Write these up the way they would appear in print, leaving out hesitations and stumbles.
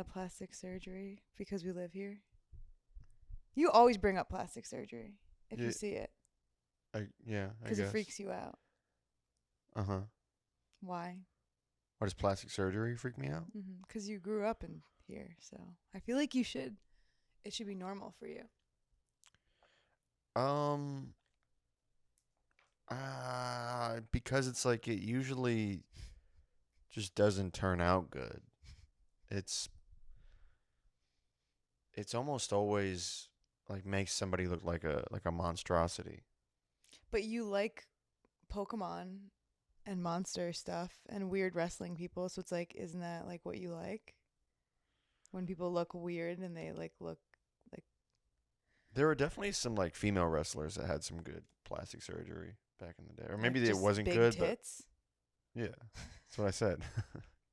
lot of plastic surgery because we live here? You always bring up plastic surgery if Yeah, you see it I because it guess. freaks you out. Uh-huh. Why? Why does plastic surgery freak me out? Because you grew up in here, so I feel like you should. It should be normal for you. Um, because it's like it usually just doesn't turn out good. It's it's almost always like makes somebody look like a monstrosity. But you like Pokemon and monster stuff and weird wrestling people, so it's like, isn't that like what you like? When people look weird and they like look like There were definitely some like female wrestlers that had some good plastic surgery back in the day, or like maybe it just wasn't big good, but tits. yeah, that's what I said.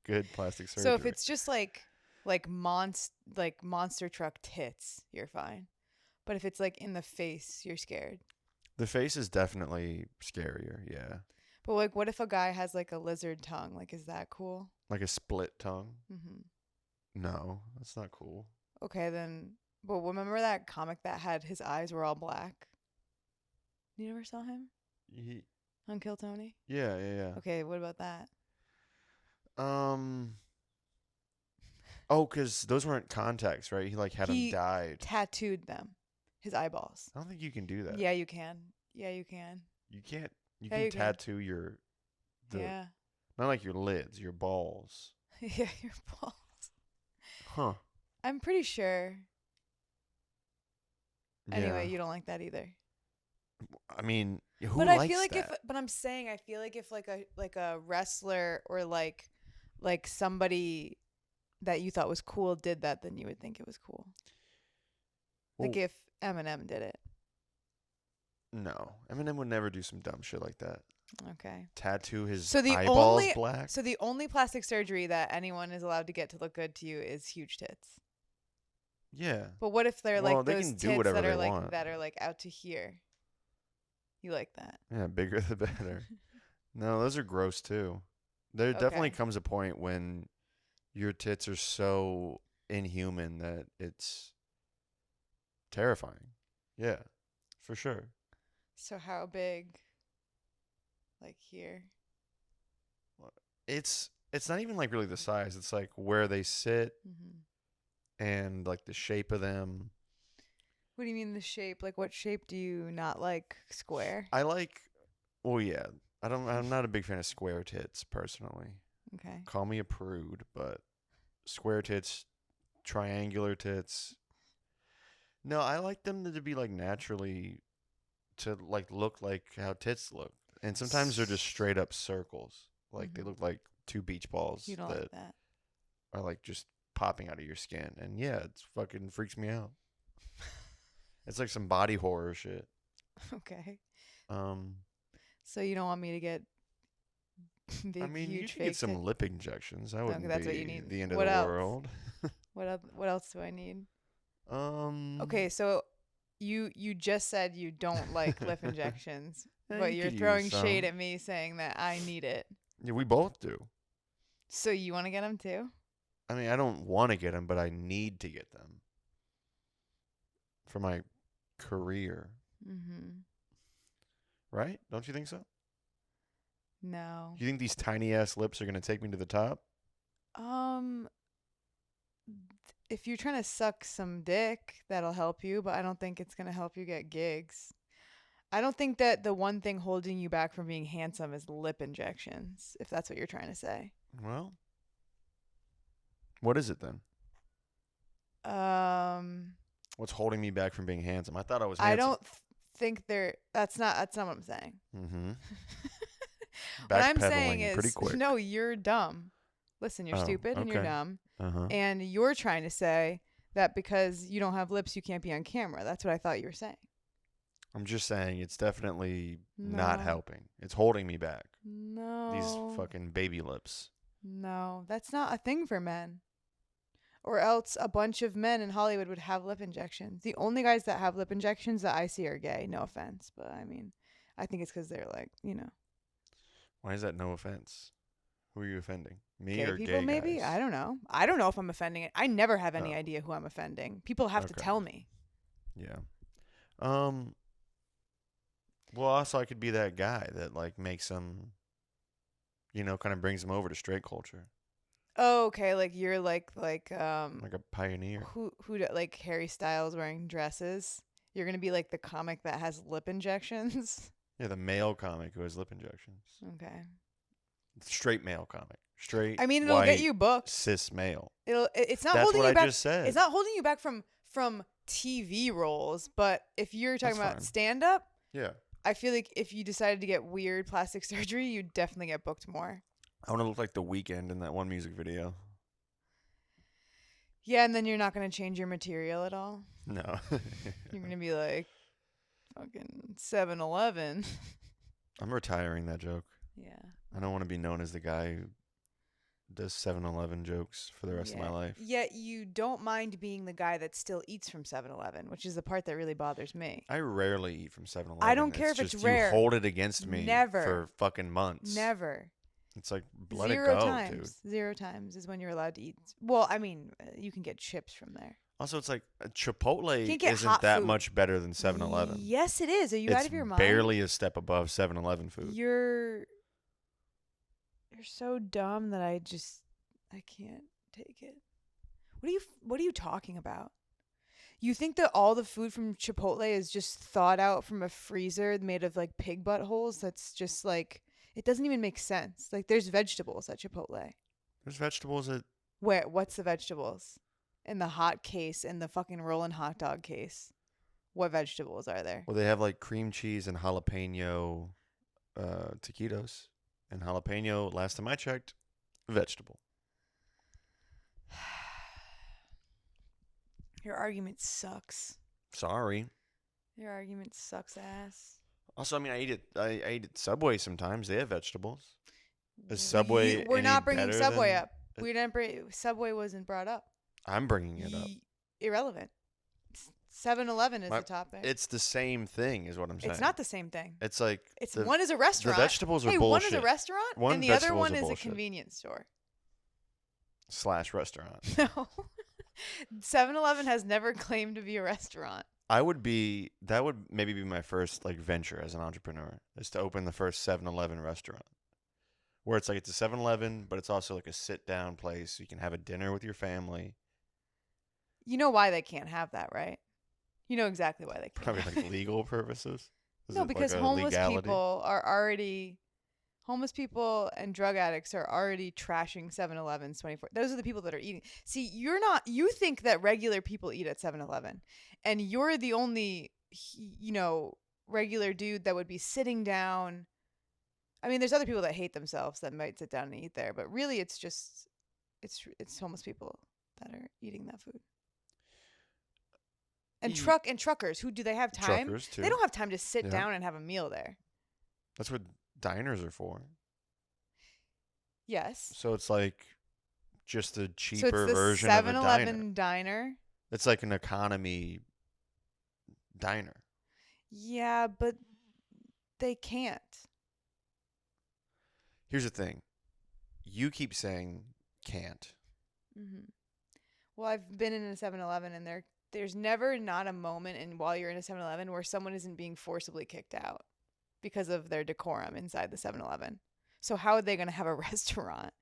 Good plastic So if surgery. it's just like monster truck tits, you're fine. But if it's like in the face, you're scared. The face is definitely scarier. Yeah, But like, what if a guy has like a lizard tongue? Like, is that cool? like a split tongue. Mm-hmm. No, that's not cool. Okay, then. But remember that comic that had his eyes were all black? You never saw him Ye- on Kill Tony? yeah, yeah, Okay, what about that? yeah. Oh, 'cause those weren't contacts, right? He like had them He dyed. tattooed them, his eyeballs. I don't think you can do that. Yeah, you can. Yeah, you can. You can't. You Yeah, can you can. tattoo your the Yeah. not like your lids, your balls. Yeah, your balls. Huh. I'm pretty sure. Yeah. Anyway, you don't like that either. I mean, who But I likes feel like that? but I'm saying I feel like if like a wrestler or like somebody that you thought was cool did that, then you would think it was cool. Well, Like if Eminem did it. no, Eminem would never do some dumb shit like that. Okay. Tattoo his So the eyeballs only black. so the only plastic surgery that anyone is allowed to get to look good to you is huge tits. Yeah. But what if they're Well, like they those can do tits whatever that are they like want. out to here? You like that? Yeah, bigger the better. No, those are gross too. There definitely Okay. comes a point when your tits are so inhuman that it's terrifying. Yeah, for sure. So how big? Like here? It's not even like really the size. It's like where they sit Mm-hmm. and like the shape of them. What do you mean the shape? Like what shape do you not like? Square? I like. Well, yeah. I'm not a big fan of square tits personally. Okay. Call me a prude, but square tits, triangular tits. No, I like them to be like naturally to like look like how tits look. And sometimes they're just straight up circles. Like they Mm-hmm. look like two beach balls You don't that like that. are like just popping out of your skin. And yeah, it's fucking freaks me out. It's like some body horror shit. Okay. Um So you don't want me to get I big, mean, you huge should get fake some tits? lip injections. That wouldn't That's what you be need. the end of What the else? world. What else? What else do I need? Um Okay, so you just said you don't like lip injections, yeah, but you you're could throwing use shade some. at me saying that I need it. Yeah, we both do. So you want to get them too? I mean, I don't want to get them, but I need to get them for my career, Mm-hmm. right? Don't you think so? No. You think these tiny ass lips are going to take me to the top? Um, if you're trying to suck some dick, that'll help you, but I don't think it's gonna help you get gigs. I don't think that the one thing holding you back from being handsome is lip injections, if that's what you're trying to say. Well, what is it then? Um, What's holding me back from being handsome? I thought I was I handsome. don't think they're. That's not what I'm saying. Mm-hmm. What I'm saying Backpedaling pretty is, quick. no, you're dumb. Listen, you're Oh, stupid and you're okay. dumb, Uh-huh. and you're trying to say that because you don't have lips, you can't be on camera. That's what I thought you were saying. I'm just saying it's definitely not No. helping. It's holding me back. No. These fucking baby lips. No, that's not a thing for men. Or else a bunch of men in Hollywood would have lip injections. The only guys that have lip injections that I see are gay. No offense, but I mean, I think it's because they're like, Why is that no offense? Who are you offending? Me Gay or people, gay maybe? guys? I don't know. I don't know if I'm offending it. I never have any Oh, idea who I'm offending. People have to okay. tell me. Yeah. Um. Well, also I could be that guy that like makes them, kind of brings them over to straight culture, Oh, okay. Like you're like a pioneer. like Harry Styles wearing dresses. You're gonna be like the comic that has lip injections. Yeah, the male comic who has lip injections. Okay. Straight male comic. Straight I mean, it'll get white you booked. cis male. It's not That's holding what you I back. just said. It's not holding you back from TV roles. But if you're talking That's about fine. stand up, Yeah. I feel like if you decided to get weird plastic surgery, you'd definitely get booked more. I want to look like The Weeknd in that one music video. Yeah, and then you're not gonna change your material at all. No. You're gonna be like fucking 7-Eleven. I'm retiring that joke. Yeah. I don't want to be known as the guy who does 7-Eleven jokes for the rest of my life. Yet you don't mind being the guy that still eats from 7-Eleven, which is the part that really bothers me. I rarely eat from 7-Eleven. I don't care if it's just rare. You hold it against me Never. for fucking months. Never. It's like, let Zero it go, times. dude. 0 times is when you're allowed to eat. Well, I mean, you can get chips from there. Also, it's like Chipotle Can't get isn't hot that food. much better than 7-Eleven. Yes, it is. Are you out of your mind? It's barely a step above 7-Eleven food. You're so dumb that I can't take it. What are you talking about? You think that all the food from Chipotle is just thawed out from a freezer made of like pig buttholes? That's just like, it doesn't even make sense. Like there's vegetables at Chipotle. There's vegetables at... What's the vegetables? In the hot case, in the fucking rolling hot dog case. What vegetables are there? Well, they have like cream cheese and jalapeno taquitos. And jalapeno, last time I checked, vegetable. Your argument sucks. Sorry. Your argument sucks ass. Also, I mean, I eat at Subway sometimes. They have vegetables. Is Subway We're any not bringing better Subway than- up. Subway wasn't brought up. I'm bringing it up. Irrelevant. 7-Eleven is My- the topic. It's the same thing, is what I'm saying. It's not the same thing. It's like It's the, one is a the restaurant. vegetables are hey, bullshit. one is a restaurant, One and the other vegetables one are is bullshit. a convenience store. / restaurant. No. 7-Eleven has never claimed to be a restaurant. That would maybe be my first like venture as an entrepreneur, is to open the first 7-Eleven restaurant. Where it's like it's a 7-Eleven, but it's also like a sit down place so you can have a dinner with your family. You know why they can't have that, right? You know exactly why they can't. Probably have like it. legal purposes. Is No, it because like a homeless legality? people and drug addicts are already trashing 7-Elevens 24. Those are the people that are eating. See, you think that regular people eat at 7-Eleven, and you're the only, regular dude that would be sitting down. I mean, there's other people that hate themselves that might sit down and eat there, but really it's homeless people that are eating that food. And truckers, who do they have time? Truckers too. They don't have time to sit Yeah. down and have a meal there. That's what diners are for. Yes. So it's like just a So cheaper it's the version of a 7-Eleven diner. diner. It's like an economy diner. Yeah, but they can't. Here's the thing. You keep saying can't. Hmm. Well, I've been in a 7-Eleven, and there's never not a moment while you're in a 7-Eleven where someone isn't being forcibly kicked out because of their decorum inside the 7-Eleven. So how are they going to have a restaurant?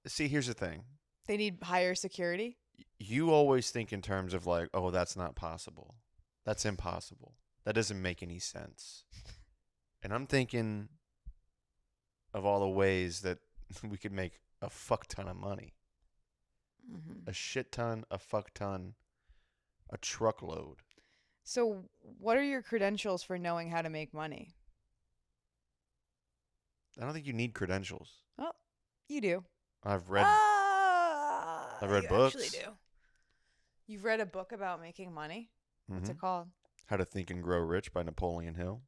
See, here's the thing. They need higher security. You always think in terms of like, oh, that's not possible. That's impossible. That doesn't make any sense. And I'm thinking of all the ways that we could make a fuck ton of money. Mm-hmm. A shit ton, a fuck ton, a truckload. So what are your credentials for knowing how to make money? I don't think you need credentials. Oh, you do. I've read You books. actually do. You've read a book about making money? What's Mhm. it called? How to Think and Grow Rich by Napoleon Hill.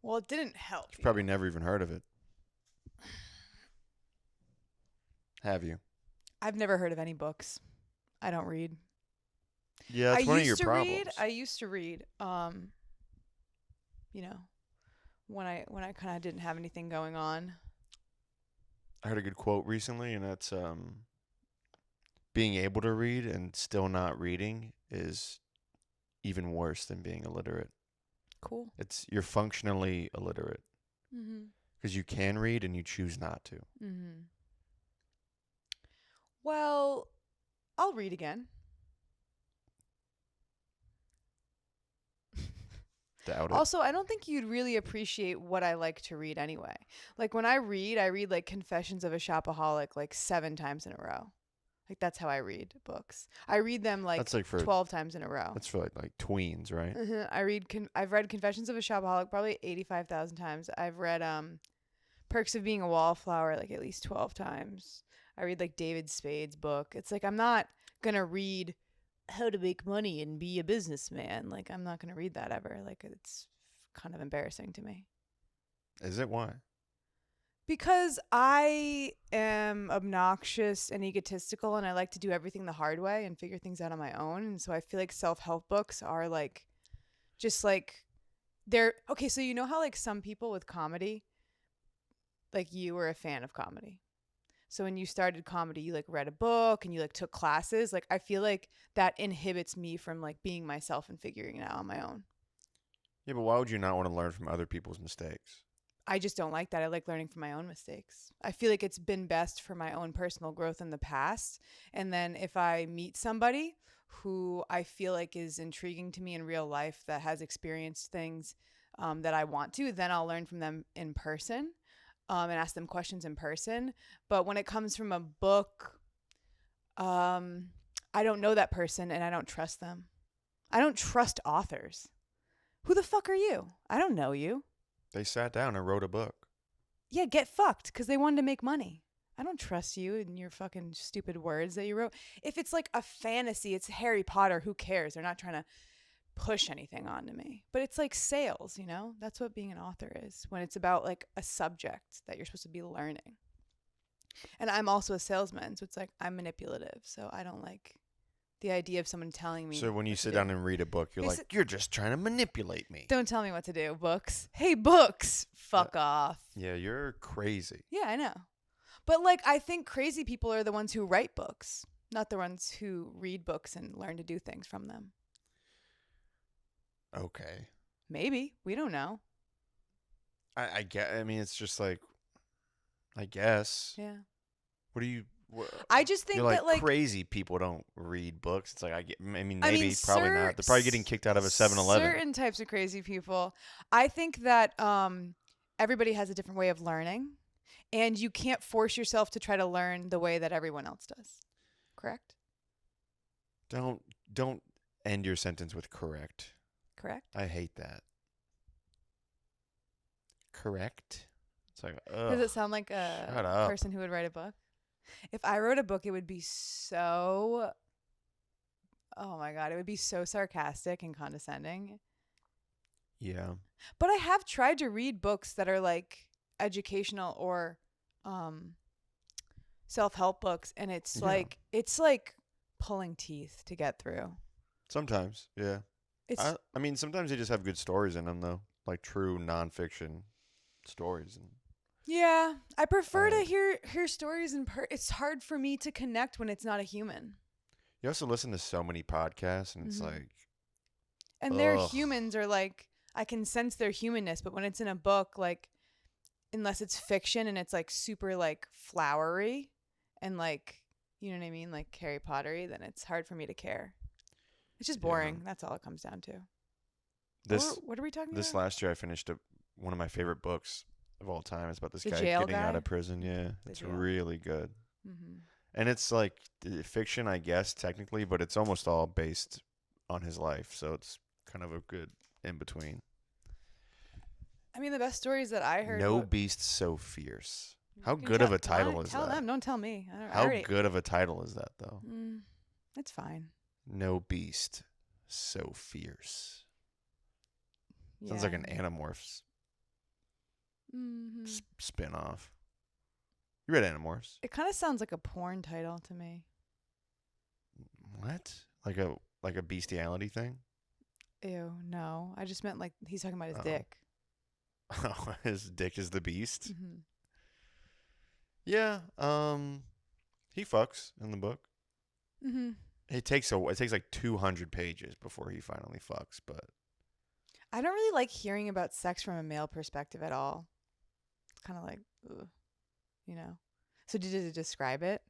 Well, it didn't help. You've probably never even heard of it. Have you? I've never heard of any books. I don't read. Yeah, that's one of your problems. I used to read, when I kind of didn't have anything going on. I heard a good quote recently, and that's being able to read and still not reading is even worse than being illiterate. Cool. You're functionally illiterate Mhm. because you can read and you choose not to. Mhm. Well, I'll read again. Doubt it. Also, I don't think you'd really appreciate what I like to read anyway. Like when I read like Confessions of a Shopaholic like 7 times in a row. Like that's how I read books. I read them like That's like for 12 times in a row. that's for like tweens, right? I've read Confessions of a Shopaholic probably 85,000 times. I've read Perks of Being a Wallflower like at least 12 times. I read like David Spade's book. It's like I'm not going to read how to make money and be a businessman. Like I'm not going to read that ever. Like it's kind of embarrassing to me. Is it? Why? Because I am obnoxious and egotistical and I like to do everything the hard way and figure things out on my own. And so I feel like self-help books are like just like they're okay, so you know how like some people with comedy, like you were a fan of comedy. So when you started comedy, you like read a book and you like took classes. Like I feel like that inhibits me from like being myself and figuring it out on my own. Yeah, but why would you not want to learn from other people's mistakes? I just don't like that. I like learning from my own mistakes. I feel like it's been best for my own personal growth in the past. And then if I meet somebody who I feel like is intriguing to me in real life that has experienced things that I want to, then I'll learn from them in person and ask them questions in person. But when it comes from a book, I don't know that person and I don't trust them. I don't trust authors. Who the fuck are you? I don't know you. They sat down and wrote a book. Yeah, get fucked because they wanted to make money. I don't trust you and your fucking stupid words that you wrote. If it's like a fantasy, it's Harry Potter, who cares? They're not trying to push anything onto me. But it's like sales, you know? That's what being an author is when it's about like a subject that you're supposed to be learning. And I'm also a salesman, so it's like I'm manipulative. So I don't like the idea of someone telling me. So when you what to sit do. down and read a book, you're like, you're just trying to manipulate me. Don't tell me what to do, books. Hey, books, fuck off. Yeah, you're crazy. Yeah, I know. But like I think crazy people are the ones who write books, not the ones who read books and learn to do things from them. Okay. Maybe. We don't know. I get. I mean, it's just like, I guess. Yeah. What do you? I just think You're like, that like crazy people don't read books. It's like I get. I mean, I maybe mean, probably not. They're probably getting kicked out of a 7-Eleven. Certain types of crazy people. I think that everybody has a different way of learning, and you can't force yourself to try to learn the way that everyone else does. Correct? Don't end your sentence with correct. Correct? I hate that. Correct? It's like, Does it sound like shut a up. person who would write a book? If I wrote a book, it would be so, oh my God, it would be so sarcastic and condescending. Yeah. But I have tried to read books that are like educational or self-help books, and it's Yeah. like pulling teeth to get through. Sometimes, yeah. It's I mean, sometimes they just have good stories in them, though, like true nonfiction stories. And yeah, I prefer to hear stories it's hard for me to connect when it's not a human. you also listen to so many podcasts, and it's Mhm. like, And their ugh. humans are like I can sense their humanness, but when it's in a book, like unless it's fiction and it's like super like flowery and like you know what I mean, like Harry Pottery, then it's hard for me to care. It's just boring. Yeah. That's all it comes down to. This What are we talking this about? last year, I finished one of my favorite books of all time. It's about this The guy jail getting out guy? of prison. Yeah, The it's jail. really good. Mm-hmm. And it's like fiction, I guess, technically, but it's almost all based on his life. So it's kind of a good in between. I mean, the best stories that I heard. No beast so fierce. How You can good tell- of a title why- is tell that? them. Don't tell me. I How already, good of a title is that, though? It's fine. No beast so fierce. Sounds Yeah. like an Animorphs Mm-hmm. spin-off. You read Animorphs? It kind of sounds like a porn title to me. What? Like a bestiality thing? Ew, no. I just meant like he's talking about his Oh. dick. His dick is the beast. Mm-hmm. Yeah. He fucks in the book. Mm-hmm. It takes like 200 pages before he finally fucks, but I don't really like hearing about sex from a male perspective at all. It's kind of like, ugh, you know. So did it describe it?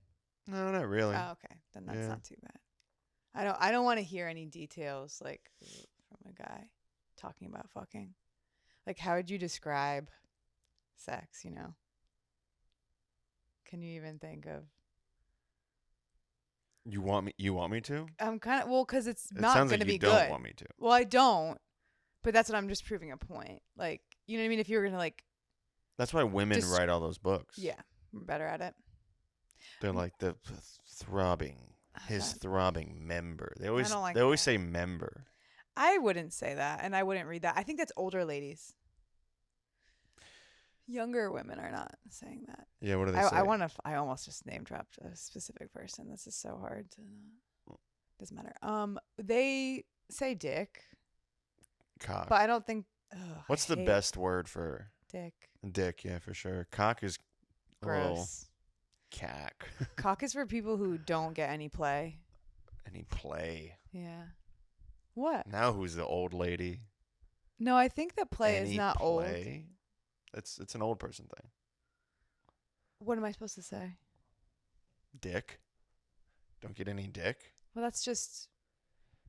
no, not really. Oh, okay. Then that's Yeah. not too bad. I don't want to hear any details like from a guy talking about fucking. Like, how would you describe sex, you know? Can you even think of? You want me to? I'm kind of, well, cuz it's It not sounds going like to you be don't good. want me to. Well, I don't. But that's what I'm just proving a point. Like, you know what I mean? If you were going to like That's why women just write all those books. yeah, we're better at it. They're like the throbbing, his That- throbbing member. They I don't like always that. say member. I wouldn't say that, and I wouldn't read that. I think that's older ladies. Younger women are not saying that. Yeah, what do they I, say? I want to. I almost just name dropped a specific person. This is so hard to. Doesn't matter. They say dick, Cock. but I don't think. Ugh, What's I the hate best word for dick? dick? Yeah, for sure. Cock is a little Gross. cack. Cock is for people who don't get any play. Any play. Yeah. What? Now who's the old lady? No, I think that play is Any not old. play? It's an old person thing. What am I supposed to say? Dick. Don't get any dick. Well, that's just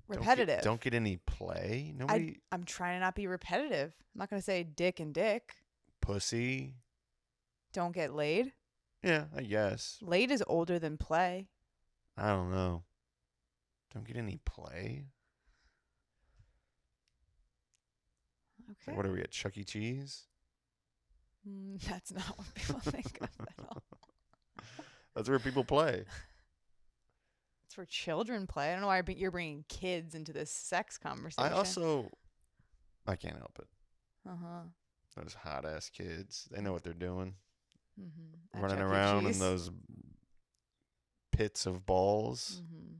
Don't repetitive. Don't get any play. Nobody. I'm trying to not be repetitive. I'm not going to say dick and dick. Pussy. Don't get laid. Yeah, I guess. Laid is older than play. I don't know. Don't get any play. Okay. What are we at? Chuck E. Cheese? That's not what people think of at all. That's where people play. It's for children play. I don't know why you're bringing kids into this sex conversation. I can't help it. Uh-huh. Those hot ass kids. They know what they're doing. Mm-hmm. Running around in those pits of balls. Mm-hmm.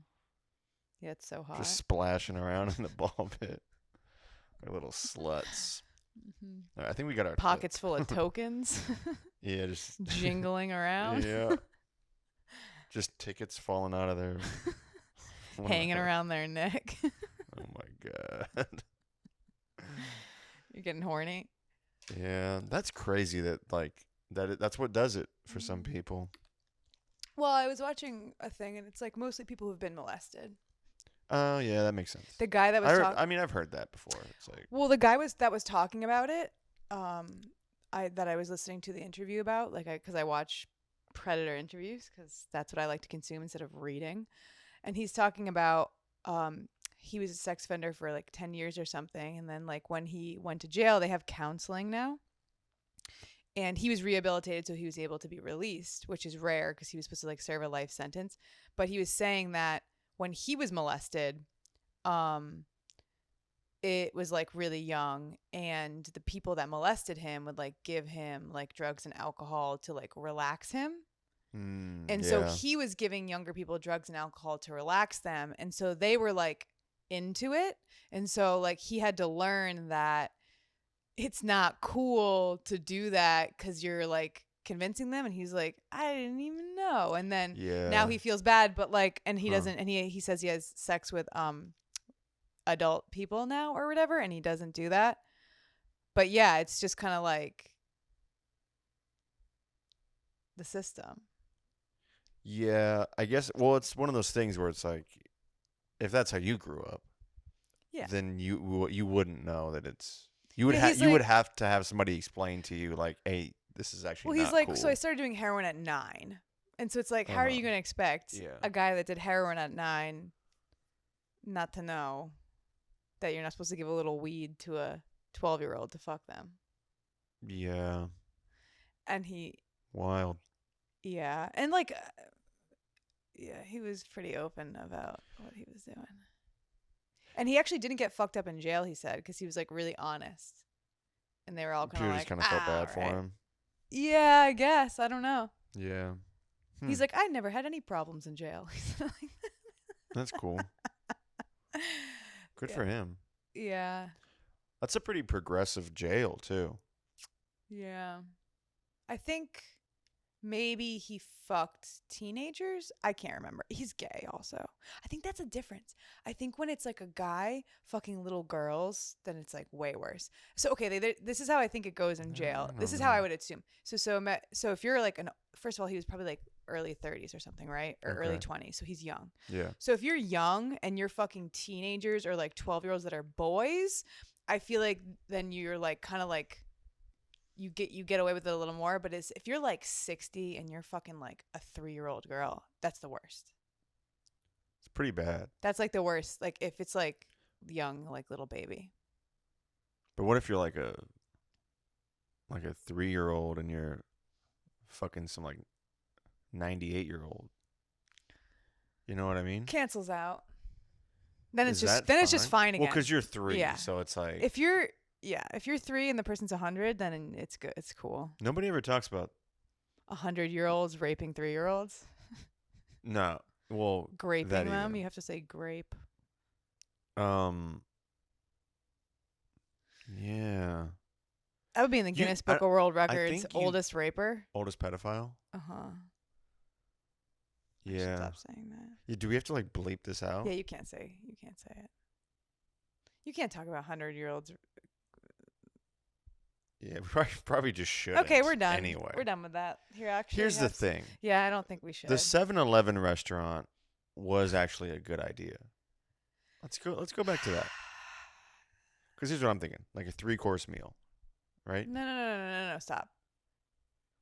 Yeah, it's so hot. Just splashing around in the ball pit. They're little sluts. Mm-hmm. All right, I think we got our Pockets full of tokens. Yeah, just jingling around. Yeah. Just tickets falling out of their hanging around their neck. Oh my god. You're getting horny. Yeah, that's crazy that that's what does it for some people. Well, I was watching a thing, and it's like mostly people who've been molested. Oh, yeah, that makes sense. The guy that was talking. I mean, I've heard that before. It's like, Well, the guy that was talking about it. I was listening to the interview about, like, because I watch Predator interviews because that's what I like to consume instead of reading. And he's talking about he was a sex offender for like 10 years or something, and then like when he went to jail, they have counseling now. And he was rehabilitated, so he was able to be released, which is rare because he was supposed to like serve a life sentence. But he was saying that when he was molested, it was like really young, and the people that molested him would like give him like drugs and alcohol to like relax him. And so he was giving younger people drugs and alcohol to relax them. And so they were like into it. And so like he had to learn that it's not cool to do that because you're like convincing them. And he's like, I didn't even know. And then now he feels bad, but like, and he doesn't, and he says he has sex with adult people now or whatever, and he doesn't do that. But yeah, it's just kind of like the system. Yeah, I guess. Well, it's one of those things where it's like, if that's how you grew up, Yeah. then you wouldn't know that it's you would Yeah, you would have to have somebody explain to you like, hey, this is actually Well, he's not like, cool. so I started doing heroin at 9, and so it's like, how are you going to expect a guy that did heroin at 9 not to know that you're not supposed to give a little weed to a 12-year-old to fuck them? Yeah. And he. Wild. Yeah, and like. Yeah, he was pretty open about what he was doing. And he actually didn't get fucked up in jail, he said, because he was like really honest. And they were all kind of like, kind of felt bad for him. Yeah, I guess. I don't know. Yeah. He's like, I never had any problems in jail. That's cool. Good for him. Yeah. That's a pretty progressive jail, too. Yeah. I think maybe he fucked teenagers. I can't remember. He's gay also. I think that's a difference. I think when it's like a guy fucking little girls, then it's like way worse. So okay, this is how I think it goes in jail. I This don't is how I know. would assume. So if you're like first of all, he was probably like early 30s or something, right? Or early Okay. 20s. So he's young. Yeah. So if you're young and you're fucking teenagers or like 12-year-olds that are boys, I feel like then you're like kind of like you get away with it a little more, but if you're like 60 and you're fucking like a 3-year-old girl, that's the worst. It's pretty bad. That's like the worst. Like if it's like young, like little baby. But what if you're like a 3-year-old and you're fucking some like 98-year-old? You know what I mean? Cancels out. Then Is it's just fine again. Well, because you're 3, Yeah. so it's like If you're 3 and the person's 100, then it's good. It's cool. nobody ever talks about 100-year-olds raping 3-year-olds, no. Well, graping that them. either. You have to say grape. Um. Yeah. That would be in the Guinness Book of World Records. think Oldest raper. Oldest pedophile. Uh huh. Yeah. Stop saying that. Yeah. Do we have to like bleep this out? Yeah, you can't say it. You can't talk about 100-year-olds. Yeah. We probably just should. Okay, we're done. Anyway. We're done with that. Here's the thing. Yeah, I don't think we should. The 7-Eleven restaurant was actually a good idea. Let's go back to that. Because here's what I'm thinking: like a 3-course meal, right? No, stop.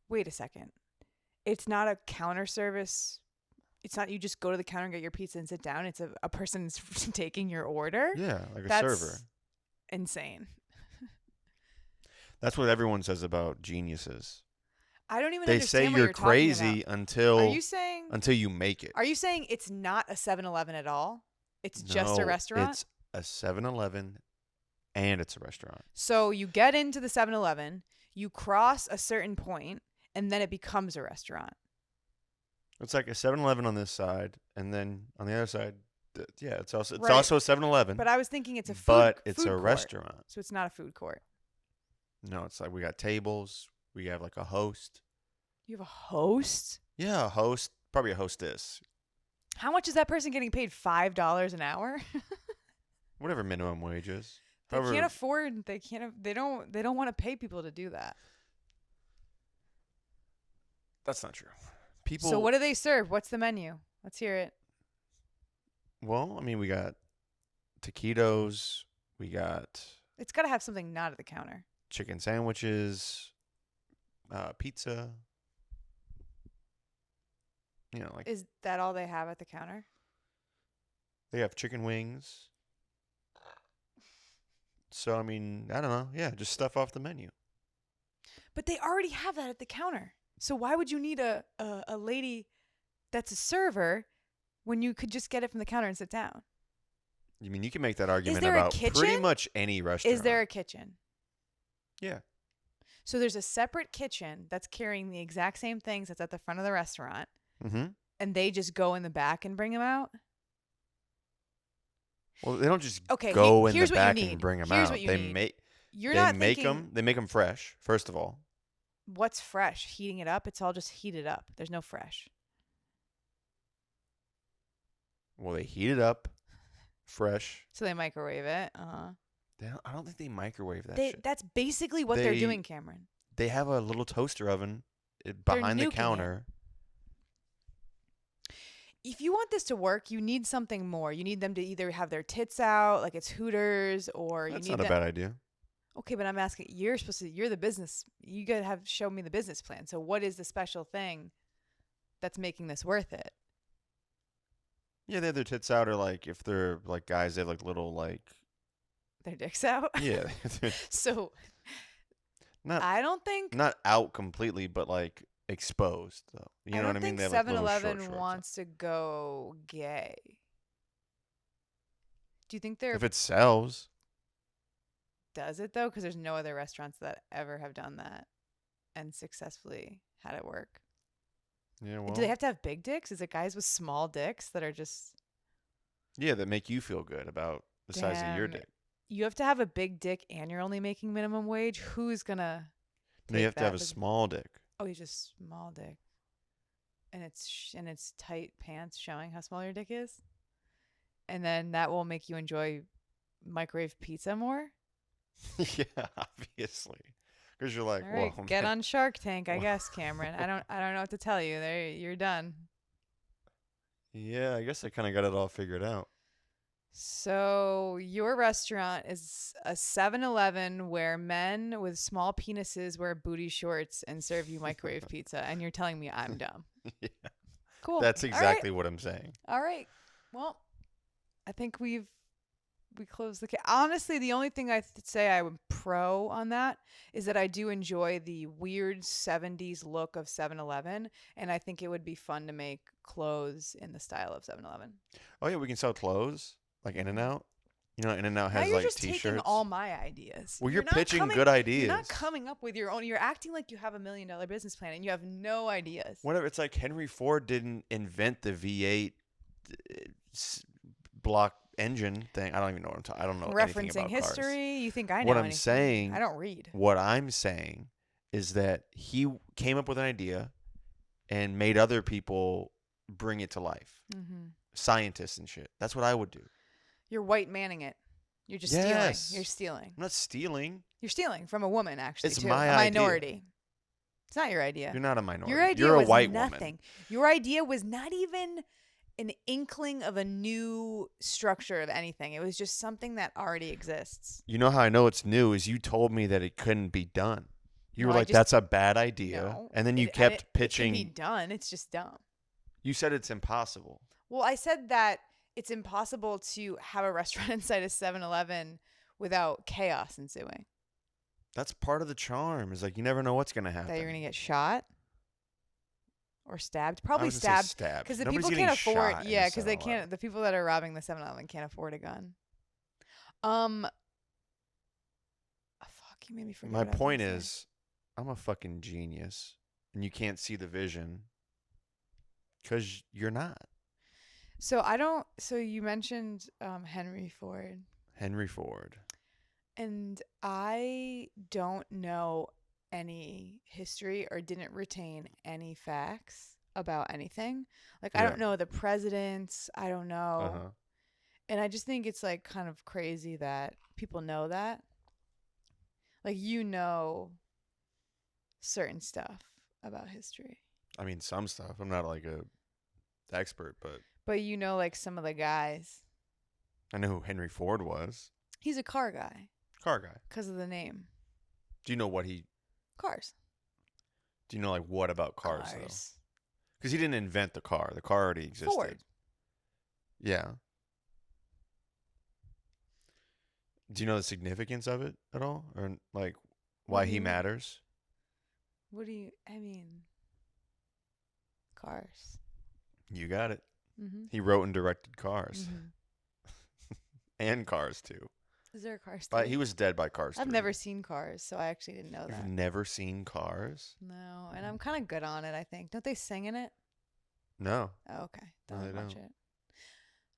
Wait a second. It's not a counter service. It's not you just go to the counter and get your pizza and sit down. It's a person's taking your order. Yeah, like a That's server. insane. That's what everyone says about geniuses. I don't even They understand say what you're talking crazy about. until Are you make it. you saying it's not a 7-Eleven at all? It's just a restaurant? It's a 7-Eleven and it's a restaurant. So you get into the 7-Eleven, you cross a certain point, and then it becomes a restaurant. It's like a 7-Eleven on this side, and then on the other side, it's also Right. also a 7-Eleven. But I was thinking it's a food But it's food a court. restaurant. So it's not a food court. No, it's like we got tables. We have like a host. You have a host? Yeah, a host. Probably a hostess. How much is that person getting paid? $5 an hour? Whatever minimum wage is. They can't afford. They don't want to pay people to do that. That's not true. People. So what do they serve? What's the menu? Let's hear it. Well, I mean, we got taquitos. We got It's got to have something not at the counter. chicken sandwiches, pizza. You know, like Is that all they have at the counter? they have chicken wings. So I mean, I don't know. Yeah, just stuff off the menu. But they already have that at the counter. So why would you need a lady that's a server when you could just get it from the counter and sit down? I mean, you can make that argument there a about pretty kitchen? much any restaurant. Is there a kitchen? Yeah. So there's a separate kitchen that's carrying the exact same things that's at the front of the restaurant, Mm-hmm. and they just go in the back and bring them out? Well, they don't just Okay, go in here's the what you back need. and bring them Here's out. what you They need. make You're they not make thinking them. They make them fresh. First of all, what's fresh? Heating it up? It's all just heated up. There's no fresh. well, they heat it up, fresh. So they microwave it. I don't think they microwave that shit. That's basically what they're They- doing, Cameron. They have a little toaster oven behind the nuking it. counter. If you want this to work, you need something more. You need them to either have their tits out, like it's Hooters, or That's you need not a bad idea. Okay, but I'm asking. You're the business. You gotta show me the business plan. So what is the special thing that's making this worth it? Yeah, they have their tits out, or like if they're like guys, they have like little like Their dicks out. yeah, So not I don't think not out completely, but like exposed though. You know what I mean? They have like little short 7-Eleven shorts on. wants to go gay. Do you think they're If it sells, does it though? Because there's no other restaurants that ever have done that and successfully had it work. yeah. Well, Do they have to have big dicks? Is it guys with small dicks that are just yeah, that make you feel good about the size of your Damn. dick. you have to have a big dick and you're only making minimum wage? Who's gonna No, you take have to have that. a small dick. Oh, he's just small dick, and it's tight pants showing how small your dick is, and then that will make you enjoy microwave pizza more. Yeah, obviously. Because you're like, All whoa, right, get man. on Shark Tank, I Whoa. guess, Cameron. I don't know what to tell you. There, you're done. Yeah, I guess I kind of got it all figured out. So, your restaurant is a 7-Eleven where men with small penises wear booty shorts and serve you microwave pizza, and you're telling me I'm dumb. Yeah, Cool. that's All right. exactly what I'm saying. All right. Well, I think we closed the case. Honestly, the only thing I say I would pro on that is that I do enjoy the weird 70s look of 7-Eleven, and I think it would be fun to make clothes in the style of 7-Eleven. Oh, yeah, we can sell clothes like In and Out. You know, In and Out Now has you're like just taking T-shirts. all my ideas. Well, you're You're not pitching coming. good You're not ideas. coming up with your own. You're acting like you have $1 million business plan and you have no ideas. Whatever. It's like Henry Ford didn't invent the V8 block engine thing. I don't even know what I'm talking. I don't know anything Referencing about cars. history. You think I know What I'm anything? saying, I don't read. what I'm saying is that he came up with an idea and made other people bring it to life. Mm-hmm. Scientists and shit. That's what I would do. You're white manning it. You're just Yes. stealing. You're stealing. I'm not stealing. You're stealing from a woman, actually. It's too. my a idea. minority. It's not your idea. You're not a minority. Your idea You're a was white nothing. woman. Your idea was not even an inkling of a new structure of anything. It was just something that already exists. You know how I know it's new is you told me that it couldn't be done. You No, were like, that's a bad idea. No, And then you kept pitching. It can be done. It's just dumb. You said it's impossible. Well, I said that it's impossible to have a restaurant inside a 7-Eleven without chaos ensuing. That's part of the charm. Is like you never know what's gonna happen. That you're gonna get shot or stabbed. I Probably was gonna say stabbed. Because the Nobody's people getting can't afford. shot in Yeah, a because they 7-Eleven. can't. The people that are robbing the 7-Eleven can't afford a gun. Fuck, you made me forget. My what I was point gonna say. is, I'm a fucking genius, and you can't see the vision because you're not. So I don't. So you mentioned Henry Ford, Henry Ford. and I don't know any history or didn't retain any facts about anything. Like I Yeah. don't know the presidents. I don't know. Uh huh. And I just think it's like kind of crazy that people know that. Like you know certain stuff about history. I mean, some stuff. I'm not like a expert, but But you know like some of the guys. I know who Henry Ford was. He's a car guy Car guy. because of the name. Do you know what he? Cars. Do you know like what about cars though? Because he didn't invent the car. The car already existed. Ford. Yeah. Do you know the significance of it at all, or like why he you- matters? I mean, cars. You got it. Mm-hmm. He wrote and directed Cars Mm-hmm. and Cars 2. Is there a Cars? But 3? he was dead by Cars 3. I've never seen Cars, so I actually didn't know You've that. never seen Cars? No, and I'm kind of good on it, I think. Don't they sing in it? No. Oh, okay. No, Don't they watch don't. it.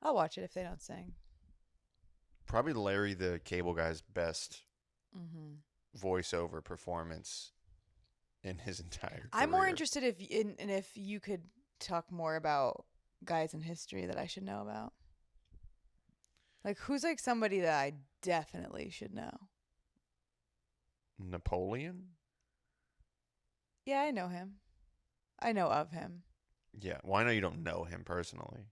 I'll watch it if they don't sing. Probably Larry the Cable Guy's best Mm-hmm. voiceover performance in his entire career. I'm more interested if you could talk more about guys in history that I should know about. Like who's like somebody that I definitely should know? Napoleon? Yeah, I know him. I know of him. Yeah. Well, I know you don't know him personally.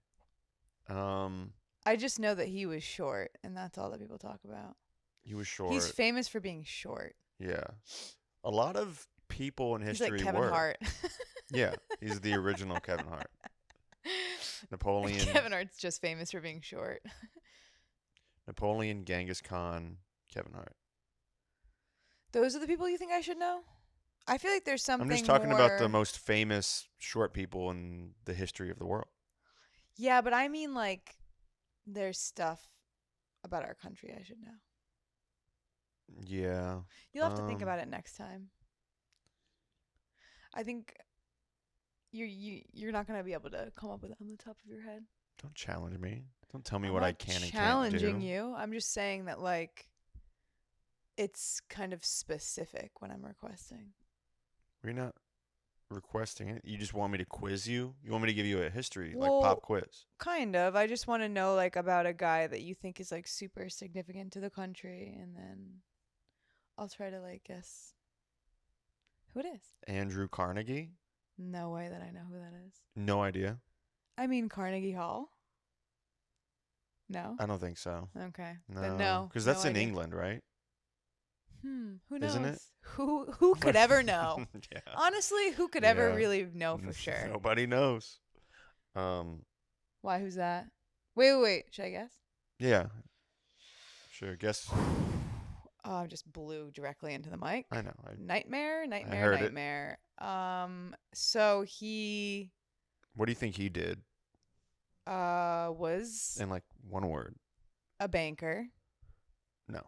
I just know that he was short, and that's all that people talk about. He was short. He's famous for being short. Yeah. A lot of people in He's history like Kevin were. Hart. Yeah. He's the original Kevin Hart. Napoleon. Kevin Hart's just famous for being short. Napoleon, Genghis Khan, Kevin Hart. Those are the people you think I should know? I feel like there's something I'm just talking about the more- most famous short people in the history of the world. Yeah, but I mean like there's stuff about our country I should know. Yeah. You'll have to think Um, about it next time. I think you're not gonna be able to come up with it on the top of your head. Don't challenge me. Don't tell me I'm what I not can and can't do. challenging you. I'm just saying that like it's kind of specific when I'm requesting. We're not requesting it. You just want me to quiz you? You want me to give you a history, like Well, pop quiz? kind of. I just want to know like about a guy that you think is like super significant to the country, and then I'll try to like guess who it is. Andrew Carnegie? No way that I know who that is. No idea. I mean Carnegie Hall. No. I don't think so. Okay. Then No, no. because No that's in idea. England, right? Who Isn't knows? it? Who could ever know? Yeah. Honestly, who could ever Yeah. really know for sure? Nobody knows. Um. Why? Who's that? Wait. Should I guess? Yeah. Sure. Guess. Oh, I just blew directly into the mic. I know. Nightmare. heard it. So he What do you think he did was in like one word? a banker, No.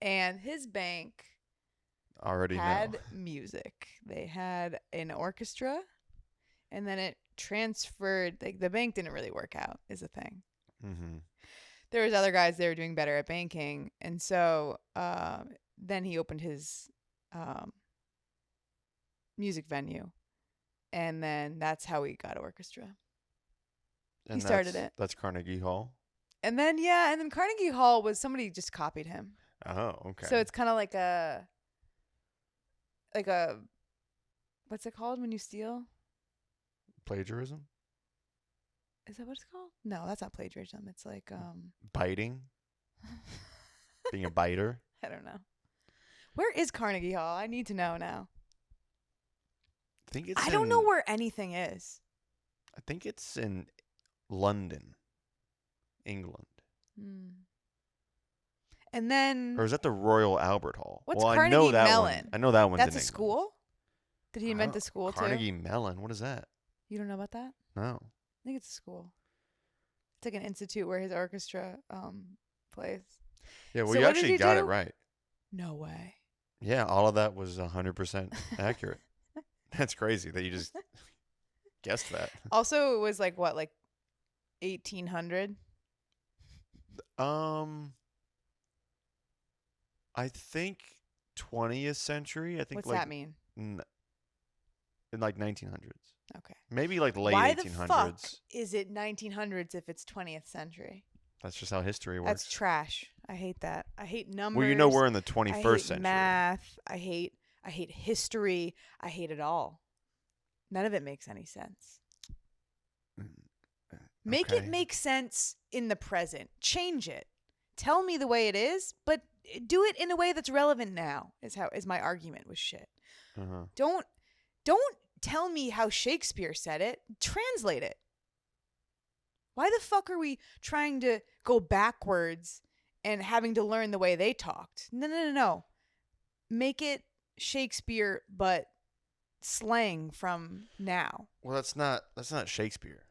and his bank Already had no. music. They had an orchestra, and then it transferred. Like the bank didn't really work out, is the thing. Mm-hmm. There was other guys that were doing better at banking, and so then he opened his music venue, and then that's how he got orchestra. And He started it. That's Carnegie Hall. And then Carnegie Hall was somebody just copied him. Oh, okay. So it's kind of like a what's it called when you steal? Plagiarism? Is that what it's called? No, that's not plagiarism. It's like Biting? Being a biter? I don't know. Where is Carnegie Hall? I need to know now. I don't know where anything is. I think it's in London, England. And then Or is that the Royal Albert Hall? What's I Carnegie know that Mellon? one. I know that one's that's in a England. school? Did he invent the school Carnegie too? Mellon. What is that? You don't know about that? No. I think it's a school. It's like an institute where his orchestra plays. Yeah, well, So you what did actually you got do? it right. No way. Yeah, all of that was 100% accurate. That's crazy that you just guessed that. Also, it was like what, like 1800? I think 20th century. I think What's like that mean? in like 1900s. Okay. Maybe like late Why 1800s. the fuck is it 1900s if it's 20th century? That's just how history works. That's trash. I hate that. I hate numbers. Well, you know we're in the I 21st hate century. math. I hate history. I hate it all. None of it makes any sense. Make it make sense in the present. Change it. Tell me the way it is, but do it in a way that's relevant now. Is my argument with shit. Uh-huh. Don't tell me how Shakespeare said it. Translate it. Why the fuck are we trying to go backwards and having to learn the way they talked? No. Make it Shakespeare, but slang from now. Well, that's not Shakespeare.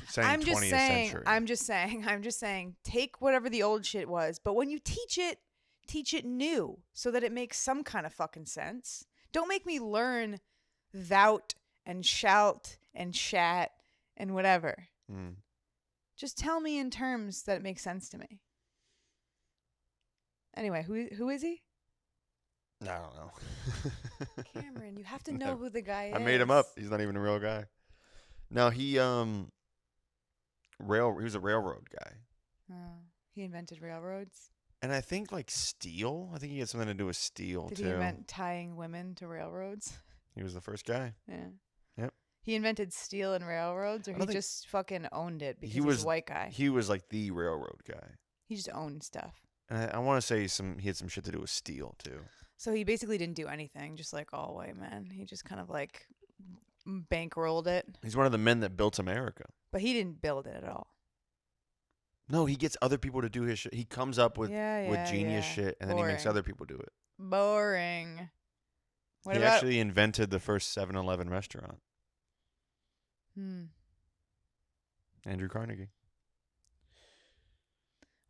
Saying I'm 20th century. I'm just saying, take whatever the old shit was, but when you teach it new so that it makes some kind of fucking sense. Don't make me learn thou and shout and shat and whatever. Just tell me in terms that it makes sense to me. Anyway, who is he? I don't know. Cameron, you have to know who the guy is. I made him up. He's not even a real guy. No, he was a railroad guy. Oh, he invented railroads. And I think like steel. I think he had something to do with steel Did too. he invent tying women to railroads? He was the first guy. Yeah. Yep. He invented steel and railroads, or I he don't think- just fucking owned it because He he's was- a white guy. He was like the railroad guy. He just owned stuff. And I want to say he had some shit to do with steel too. So he basically didn't do anything, just like all white men. He just kind of like bankrolled it, He's one of the men that built America. but he didn't build it at all. No, he gets other people to do his shit. He comes up with genius shit, and then he makes Boring. other people do it. Boring. What he about? actually invented the first 7-Eleven restaurant. Andrew Carnegie.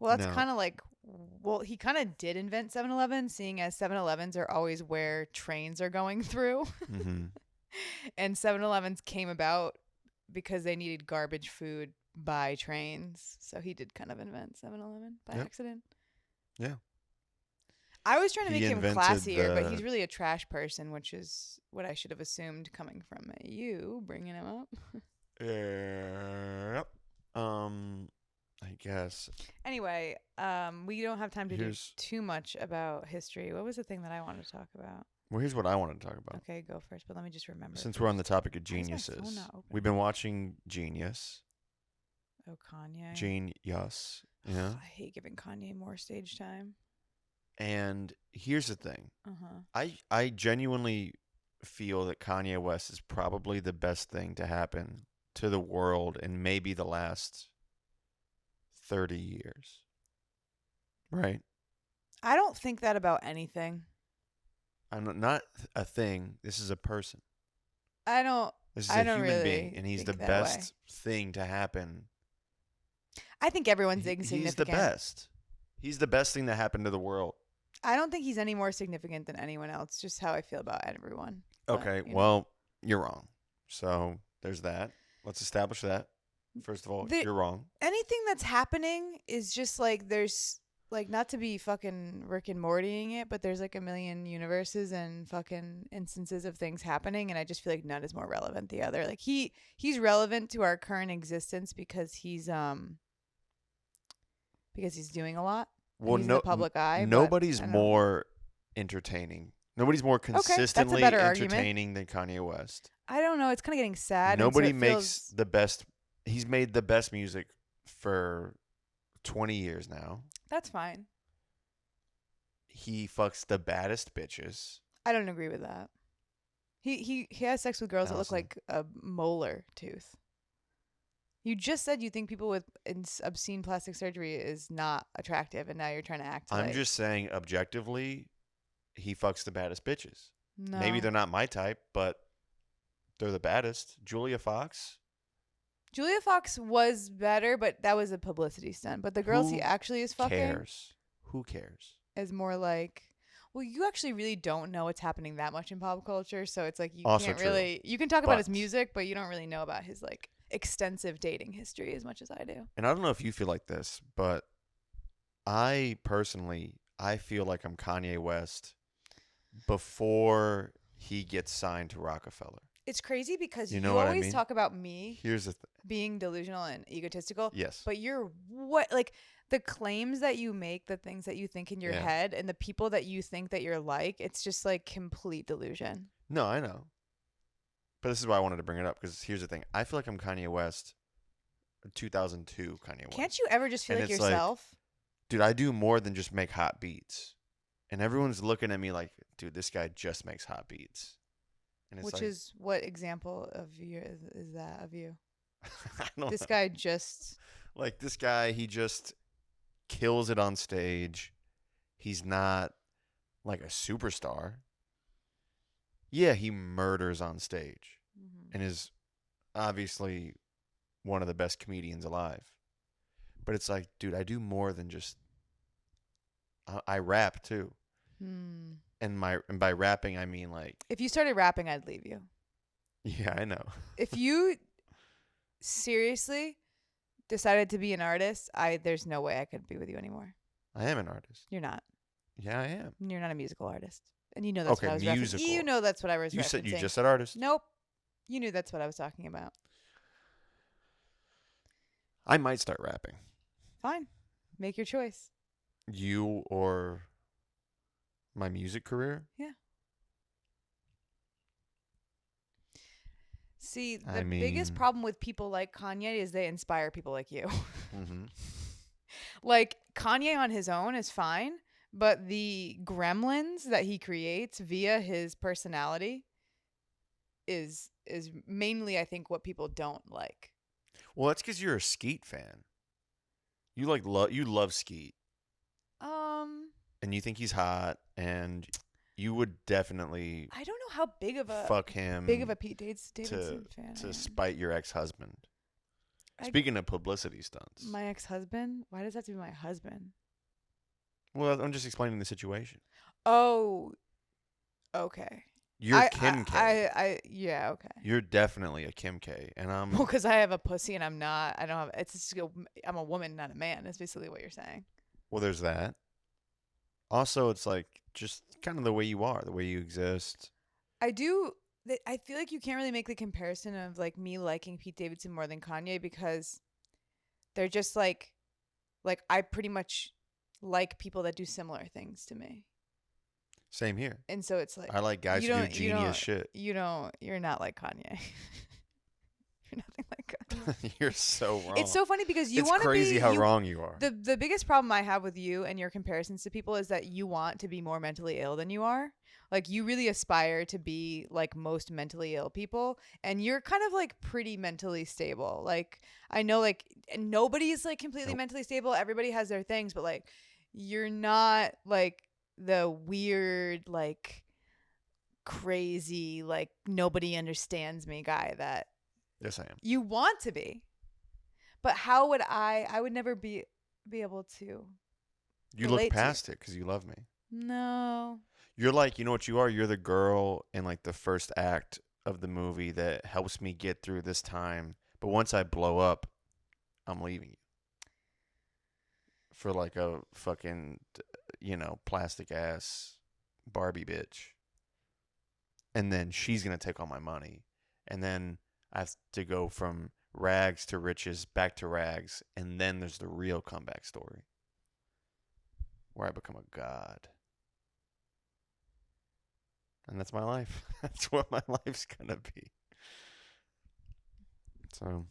Well, that's No. kind of like. Well, he kind of did invent 7-Eleven, seeing as 7-Elevens are always where trains are going through. Mm-hmm. And 7-Elevens came about because they needed garbage food by trains. So he did kind of invent 7-Eleven by Yep. accident. Yeah. I was trying to He make him invented classier, but the he's really a trash person, which is what I should have assumed coming from you bringing him up. Yep. I guess Anyway, we don't have time to do here's too much about history. What was the thing that I wanted to talk about? well, here's what I want to talk about. Okay, go first, but let me just remember it Since we're on the first. topic of Why is my phone geniuses, not open? we've been watching Genius. Oh, Kanye. Genius. Yeah. I hate giving Kanye more stage time. And here's the thing. Uh-huh. I genuinely feel that Kanye West is probably the best thing to happen to the world in maybe the last 30 years. Right? I don't think that about anything. I'm not a thing. This is a person. I don't This is I a don't human really being, and he's the think that way. best thing to happen. I think everyone's He's insignificant. the best. He's the best thing that happened to the world. I don't think he's any more significant than anyone else. Just how I feel about everyone. But, Okay, you know. well, you're wrong. So there's that. Let's establish that. First of all, you're wrong. Anything that's happening is just like there's like not to be fucking Rick and Mortying it, but there's like a million universes and fucking instances of things happening, and I just feel like none is more relevant than the other. Like he's relevant to our current existence because he's doing a lot. Well, he's in the public eye. Nobody's but I don't know. more entertaining. Nobody's more that's a consistently better argument. entertaining than Kanye West. I don't know. It's kind of getting sad. Nobody and so it makes feels, the best. He's made the best music for 20 years now. That's fine. He fucks the baddest bitches. I don't agree with that. He has sex with girls that look Allison. like a molar tooth. You just said you think people with obscene plastic surgery is not attractive, and now you're trying to act like... I'm just saying objectively, he fucks the baddest bitches. No. Maybe they're not my type, but they're the baddest. Julia Fox. Julia Fox was better, but that was a publicity stunt. But the girls he Who actually is fucking cares? Who cares? is more like... Well, you actually really don't know what's happening that much in pop culture, so it's like you Also can't true. really... You can talk about his But- music, but you don't really know about his like extensive dating history as much as I do. And I don't know if you feel like this, but I personally, I feel like I'm Kanye West before he gets signed to Rockefeller. It's crazy because You you, know what I always mean? talk about me Here's the thing. being delusional and egotistical. Yes. But you're what like the claims that you make, the things that you think in your Yeah. head, and the people that you think that you're like, it's just like complete delusion. No, I know. But this is why I wanted to bring it up, because here's the thing. I feel like I'm Kanye West, 2002 Kanye West. Can't you ever just feel And like it's like, yourself? Dude, I do more than just make hot beats. And everyone's looking at me like, dude, this guy just makes hot beats. And it's Which like, is what example of you is that of you? I don't This know. guy just Like, this guy, he just kills it on stage. He's not like a superstar. Yeah, he murders on stage and is obviously one of the best comedians alive. But it's like, dude, I do more than just I rap too. And by rapping I mean like, If you started rapping, I'd leave you. yeah, I know. If you seriously decided to be an artist, there's no way I could be with you anymore. I am an artist. You're not. Yeah, I am. You're not a musical artist. And you know that's Okay, what I was musical. referencing. You know that's what I was You referencing. just said artist. Nope. You knew that's what I was talking about. I might start rapping. Fine. Make your choice. You or my music career? Yeah. See, the I biggest mean- problem with people like Kanye is they inspire people like you. Mm-hmm. Like, Kanye on his own is fine, but the gremlins that he creates via his personality is mainly, I think, what people don't like. Well, that's because you're a Skeet fan. You love Skeet, and you think he's hot, and you would definitely I don't know how big of a fuck him Pete Davidson fan I to am. spite your ex-husband. I- Speaking of publicity stunts, My ex-husband? Why does that have to be my husband? well, I'm just explaining the situation. Oh, okay. You're Kim K. Yeah, okay. You're definitely a Kim K, and I'm Well, because I have a pussy and I'm not. I don't have. It's just I'm a woman, not a man. That's basically what you're saying. well. There's that. Also, it's like just kind of the way you are, the way you exist. I do. I feel like you can't really make the comparison of like me liking Pete Davidson more than Kanye because they're just like I pretty much like people that do similar things to me. Same here. And so it's like I like guys you who do don't you genius don't shit. you're not like Kanye. You're nothing like Kanye. You're so wrong. It's so funny because you It's want to be crazy how you, wrong you are. the biggest problem I have with you and your comparisons to people is that you want to be more mentally ill than you are. Like you really aspire to be like most mentally ill people and you're kind of like pretty mentally stable. Like I know like nobody's like completely Nope. mentally stable. Everybody has their things, but like you're not like the weird like crazy like nobody understands me guy that Yes, I am. you want to be. But how would I would never be able to You relate look to you. past it because you love me. No. You're like, you know what you are? You're the girl in like the first act of the movie that helps me get through this time. But once I blow up, I'm leaving you for like a fucking, plastic ass Barbie bitch. And then she's going to take all my money. And then I have to go from rags to riches back to rags. And then there's the real comeback story where I become a god. And that's my life. That's what my life's going to be. So,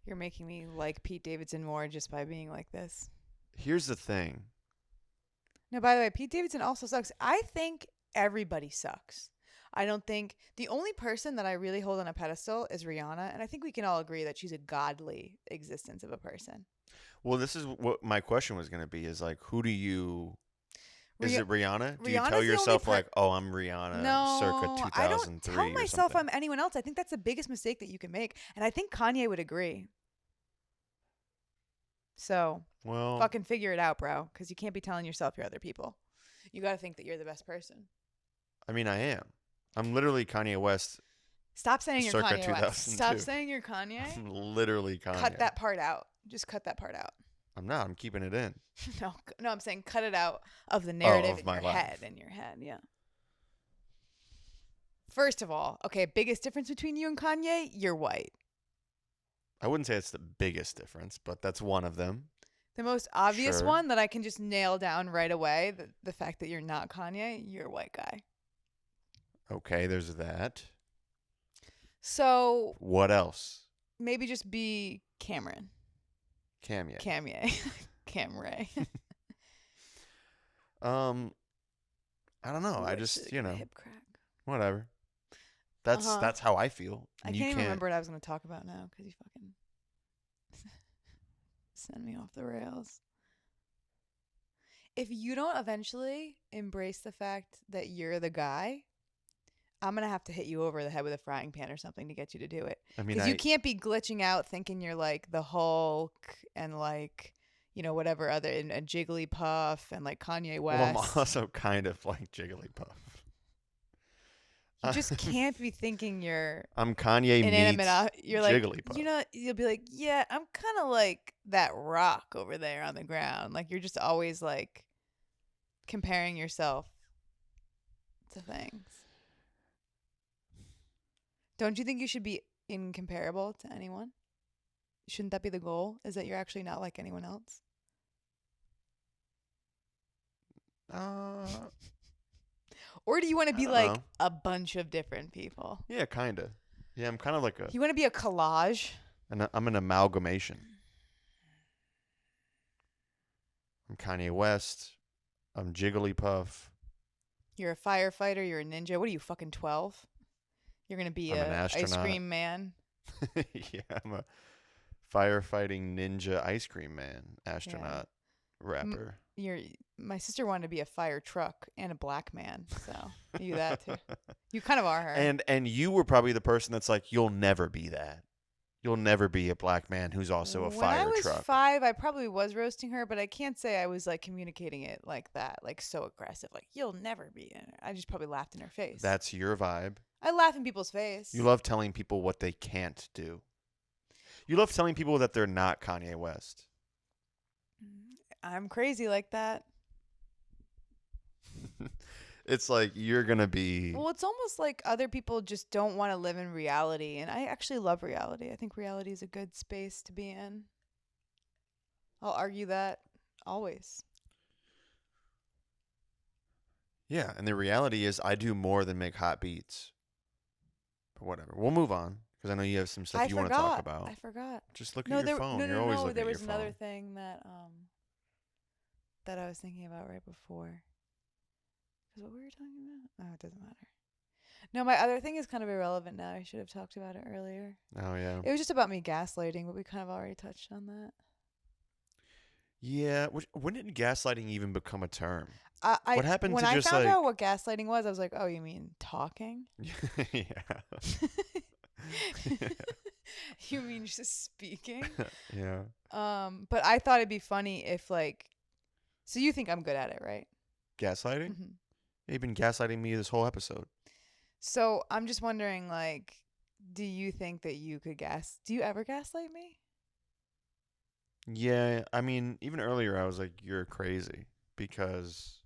You're making me like Pete Davidson more just by being like this. here's the thing. No, by the way, Pete Davidson also sucks. I think everybody sucks. I don't think the only person that I really hold on a pedestal is Rihanna, and I think we can all agree that she's a godly existence of a person. Well, this is what my question was going to be is like, who do you. Is Rih- it Rihanna? Do you Rihanna's tell the only yourself like, "Oh, I'm Rihanna," circa No, I don't 2003 tell or myself something? I'm anyone else. I think that's the biggest mistake that you can make, and I think Kanye would agree. So Well, fucking figure it out, bro, because you can't be telling yourself you're other people. You got to think that you're the best person. I mean, I am. I'm literally Kanye West, Stop saying you're circa Kanye West. 2002. Stop saying you're Kanye. I'm literally Kanye. Cut that part out. Just cut that part out. I'm not. I'm keeping it in. No, I'm saying cut it out of the narrative of in my your life. head. In your head, yeah. First of all, okay, biggest difference between you and Kanye, you're white. I wouldn't say it's the biggest difference, but that's one of them. The most obvious Sure. one that I can just nail down right away, the fact that you're not Kanye, you're a white guy. Okay, there's that. So What else? maybe just be Cameron. Kanye. Camray. I don't know. I just, hip crack. whatever. That's how I feel. I You can't even remember what I was going to talk about now because you fucking send me off the rails. If you don't eventually embrace the fact that you're the guy, I'm going to have to hit you over the head with a frying pan or something to get you to do it. I mean, Because you can't be glitching out thinking you're like the Hulk and like, whatever other, and a Jigglypuff and like Kanye West. well, I'm also kind of like Jigglypuff. You just can't be thinking you're I'm Kanye inanimate. meets You're like, Jigglypuff. you'll be like, yeah, I'm kind of like that rock over there on the ground. Like you're just always like comparing yourself to things. Don't you think you should be incomparable to anyone? Shouldn't that be the goal? Is that you're actually not like anyone else? Or do you want to be I don't like know. a bunch of different people? Yeah, kind of. Yeah, I'm kind of like You want to be a collage? I'm an amalgamation. I'm Kanye West. I'm Jigglypuff. You're a firefighter. You're a ninja. What are you, fucking 12? You're going to be I'm an a ice astronaut. cream man. Yeah, I'm a firefighting ninja ice cream man, astronaut, rapper. My sister wanted to be a fire truck and a black man. So you that too. You kind of are her. And you were probably the person that's like, you'll never be that. You'll never be a black man who's also a fire When I was truck. 5, I probably was roasting her, but I can't say I was like communicating it like that, like so aggressive. Like you'll never be. I just probably laughed in her face. That's your vibe. I laugh in people's face. You love telling people what they can't do. You love telling people that they're not Kanye West. I'm crazy like that. It's like you're gonna be. Well, it's almost like other people just don't want to live in reality, and I actually love reality. I think reality is a good space to be in. I'll argue that always. Yeah, and the reality is, I do more than make hot beats. But whatever. We'll move on because I know you have some stuff I you want to talk forgot. about. I forgot. Just look at No, your phone. You're always looking there at your was another phone. thing that I was thinking about right before. Because what were we talking about? Oh, it doesn't matter. No, my other thing is kind of irrelevant now. I should have talked about it earlier. Oh yeah. It was just about me gaslighting, but we kind of already touched on that. Yeah. When did gaslighting even become a term? I What happened when to I just found like? out what gaslighting was, I was like, "Oh, you mean talking? Yeah. You mean just speaking?" Yeah. But I thought it'd be funny if like, so you think I'm good at it, right? Gaslighting? Hmm. You've been gaslighting me this whole episode. So I'm just wondering, like, do you think that you could do you ever gaslight me? Yeah, I mean, even earlier I was like, you're crazy because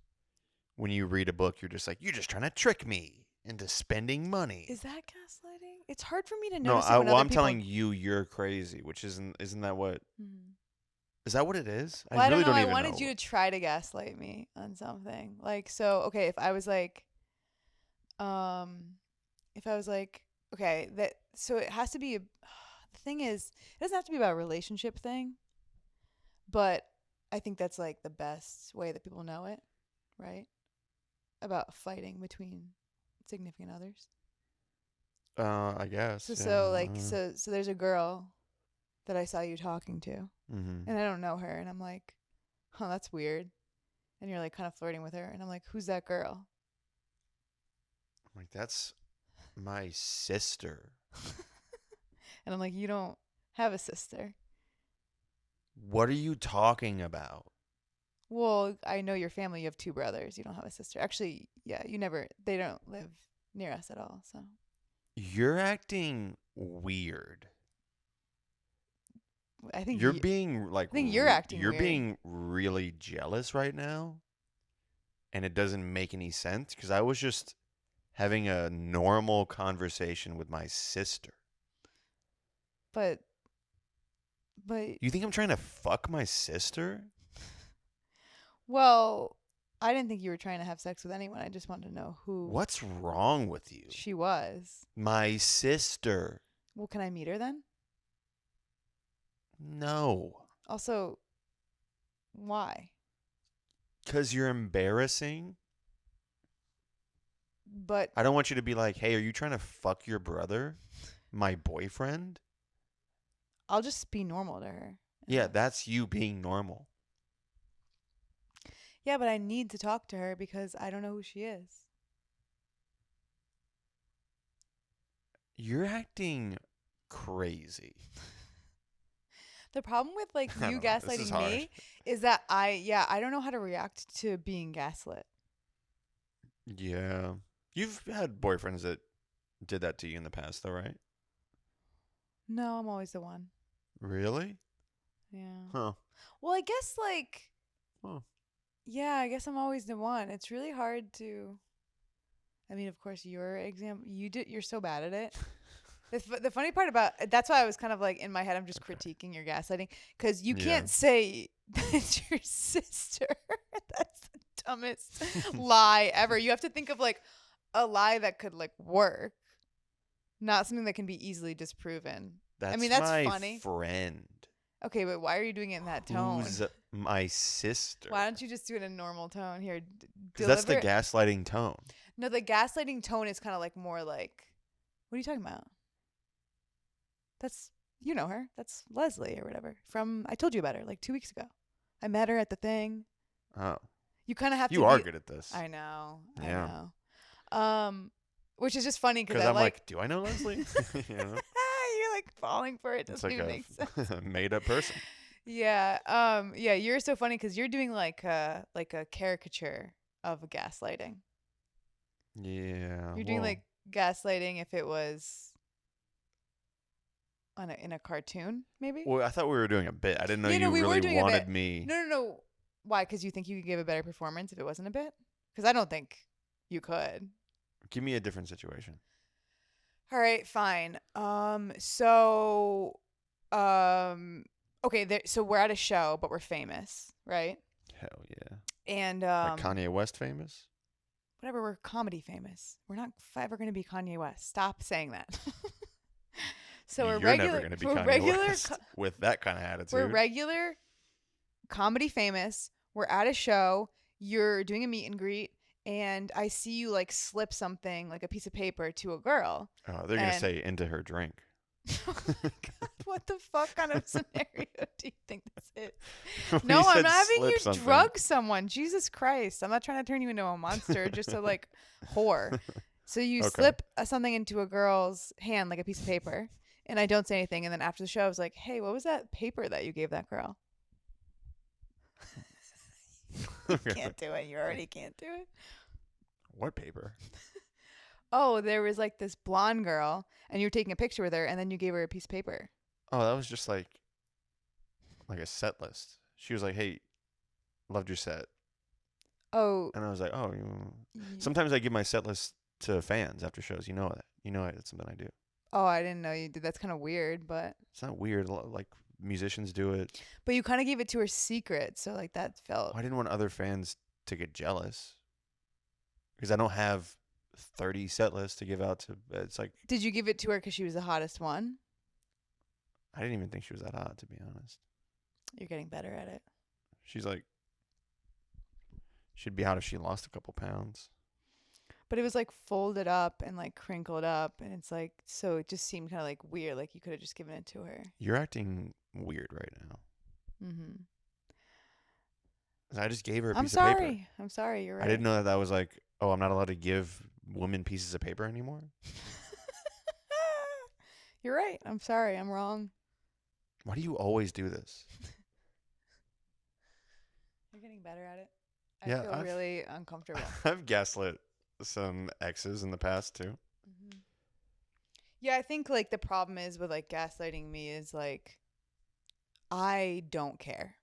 when you read a book, you're just like, you're just trying to trick me into spending money. Is that gaslighting? It's hard for me to No, notice it when well, other I'm people. telling you, you're crazy, which isn't that what? Mhm. Is that what it is? I Well, I don't really know. don't I even wanted you know. to try to gaslight me on something. Like, so, okay, um, if I was like, okay, so it has to be the thing is, it doesn't have to be about a relationship thing, but I think that's like the best way that people know it, right? About fighting between significant others. I guess, So, yeah. so like, so there's a girl that I saw you talking to, Mm-hmm. and I don't know her, and I'm like, huh, that's weird. And you're like kind of flirting with her, and I'm like, who's that girl? I'm like, that's my sister. And I'm like, you don't have a sister. What are you talking about? Well, I know your family. You have two brothers. You don't have a sister. Actually, yeah, they don't live near us at all. So You're acting weird. I think, You're being like, I think you're acting you're weird. being really jealous right now, and it doesn't make any sense because I was just having a normal conversation with my sister. But, but, You think I'm trying to fuck my sister? well, I didn't think you were trying to have sex with anyone. I just wanted to know who What's wrong with you? she was. My sister. Well, can I meet her then? No. Also, why? Because you're embarrassing. But I don't want you to be like, hey, are you trying to fuck your brother? My boyfriend? I'll just be normal to her. Yeah, that's you being normal. Yeah, but I need to talk to her because I don't know who she is. You're acting crazy. The problem with like I you don't know. This is gaslighting hard. me is that I don't know how to react to being gaslit. Yeah. You've had boyfriends that did that to you in the past, though, right? No, I'm always the one. Really? Yeah. Huh. Well, I guess like Huh. yeah, I guess I'm always the one. It's really hard to. I mean, of course, you're so bad at it. The funny part about that's why I was kind of like in my head, I'm just critiquing your gaslighting because you Yeah. can't say that's your sister. That's the dumbest lie ever. You have to think of like a lie that could like work, not something that can be easily disproven. I mean, that's my funny. friend. Okay, but why are you doing it in that tone? Who's my sister? Why don't you just do it in a normal tone here? Because that's the Deliver. gaslighting tone. No, the gaslighting tone is kind of like more like, what are you talking about? That's, you know her. That's Leslie or whatever. From, I told you about her like 2 weeks ago. I met her at the thing. Oh. You kind of have to You are good at this. I know. Yeah. I know. Which is just funny because Because I I'm like, do I know Leslie? You know? You're like falling for it. It's Doesn't like even make sense. a made up person. Yeah. Yeah. You're so funny because you're doing like a caricature of gaslighting. Yeah. You're doing like gaslighting if it was in a cartoon, maybe. Well, I thought we were doing a bit. I didn't know Yeah, no, you we were really doing a wanted bit. me. No. Why? Because you think you could give a better performance if it wasn't a bit? Because I don't think. You could. Give me a different situation. All right, fine. Um okay, so we're at a show, but we're famous, right? Hell yeah. And Like Kanye West famous? whatever, we're comedy famous. We're not ever going to be Kanye West. Stop saying that. So You're never going to be Kanye West with that kind of we're attitude. regular comedy famous. We're at a show. You're doing a meet and greet, and I see you like slip something like a piece of paper to a girl. Oh, they're going to And say into her drink. oh my god, what the fuck kind of scenario do you think this is? When No, you I'm said not having slip you something. drug someone. Jesus Christ. I'm not trying to turn you into a monster, just a like whore. So you Okay. slip something into a girl's hand, like a piece of paper, and I don't say anything. And then after the show, I was like, hey, what was that paper that you gave that girl? You can't do it. You already can't do it. What paper? Oh, there was like this blonde girl, and you were taking a picture with her, and then you gave her a piece of paper. Oh, that was just like a set list. She was like, "Hey, loved your set," Oh, and I was like, "Oh." y- Sometimes I give my set list to fans after shows. You know that. You know it's something I do. oh, I didn't know you did. That's kind of weird, but It's not weird. Like musicians do it. you kind of gave it to her secret, so like that felt. I didn't want other fans to get jealous because I don't have 30 set lists to give out to. It's like Did you give it to her because she was the hottest one? I didn't even think she was that hot, to be honest. You're getting better at it. She's like, she'd be hot if she lost a couple pounds. But it was like folded up and like crinkled up, and it's like so it just seemed kind of like weird. Like you could have just given it to her. You're acting weird right now. Mm-hmm. I just gave her a I'm piece of paper. sorry. I'm sorry. You're right. I didn't know that was like, oh, I'm not allowed to give women pieces of paper anymore. You're right. I'm sorry. I'm wrong. Why do you always do this? You're getting better at it. Yeah, I feel really uncomfortable. I've gaslit some exes in the past too. Mm-hmm. Yeah, I think like the problem is with like gaslighting me is like I don't care.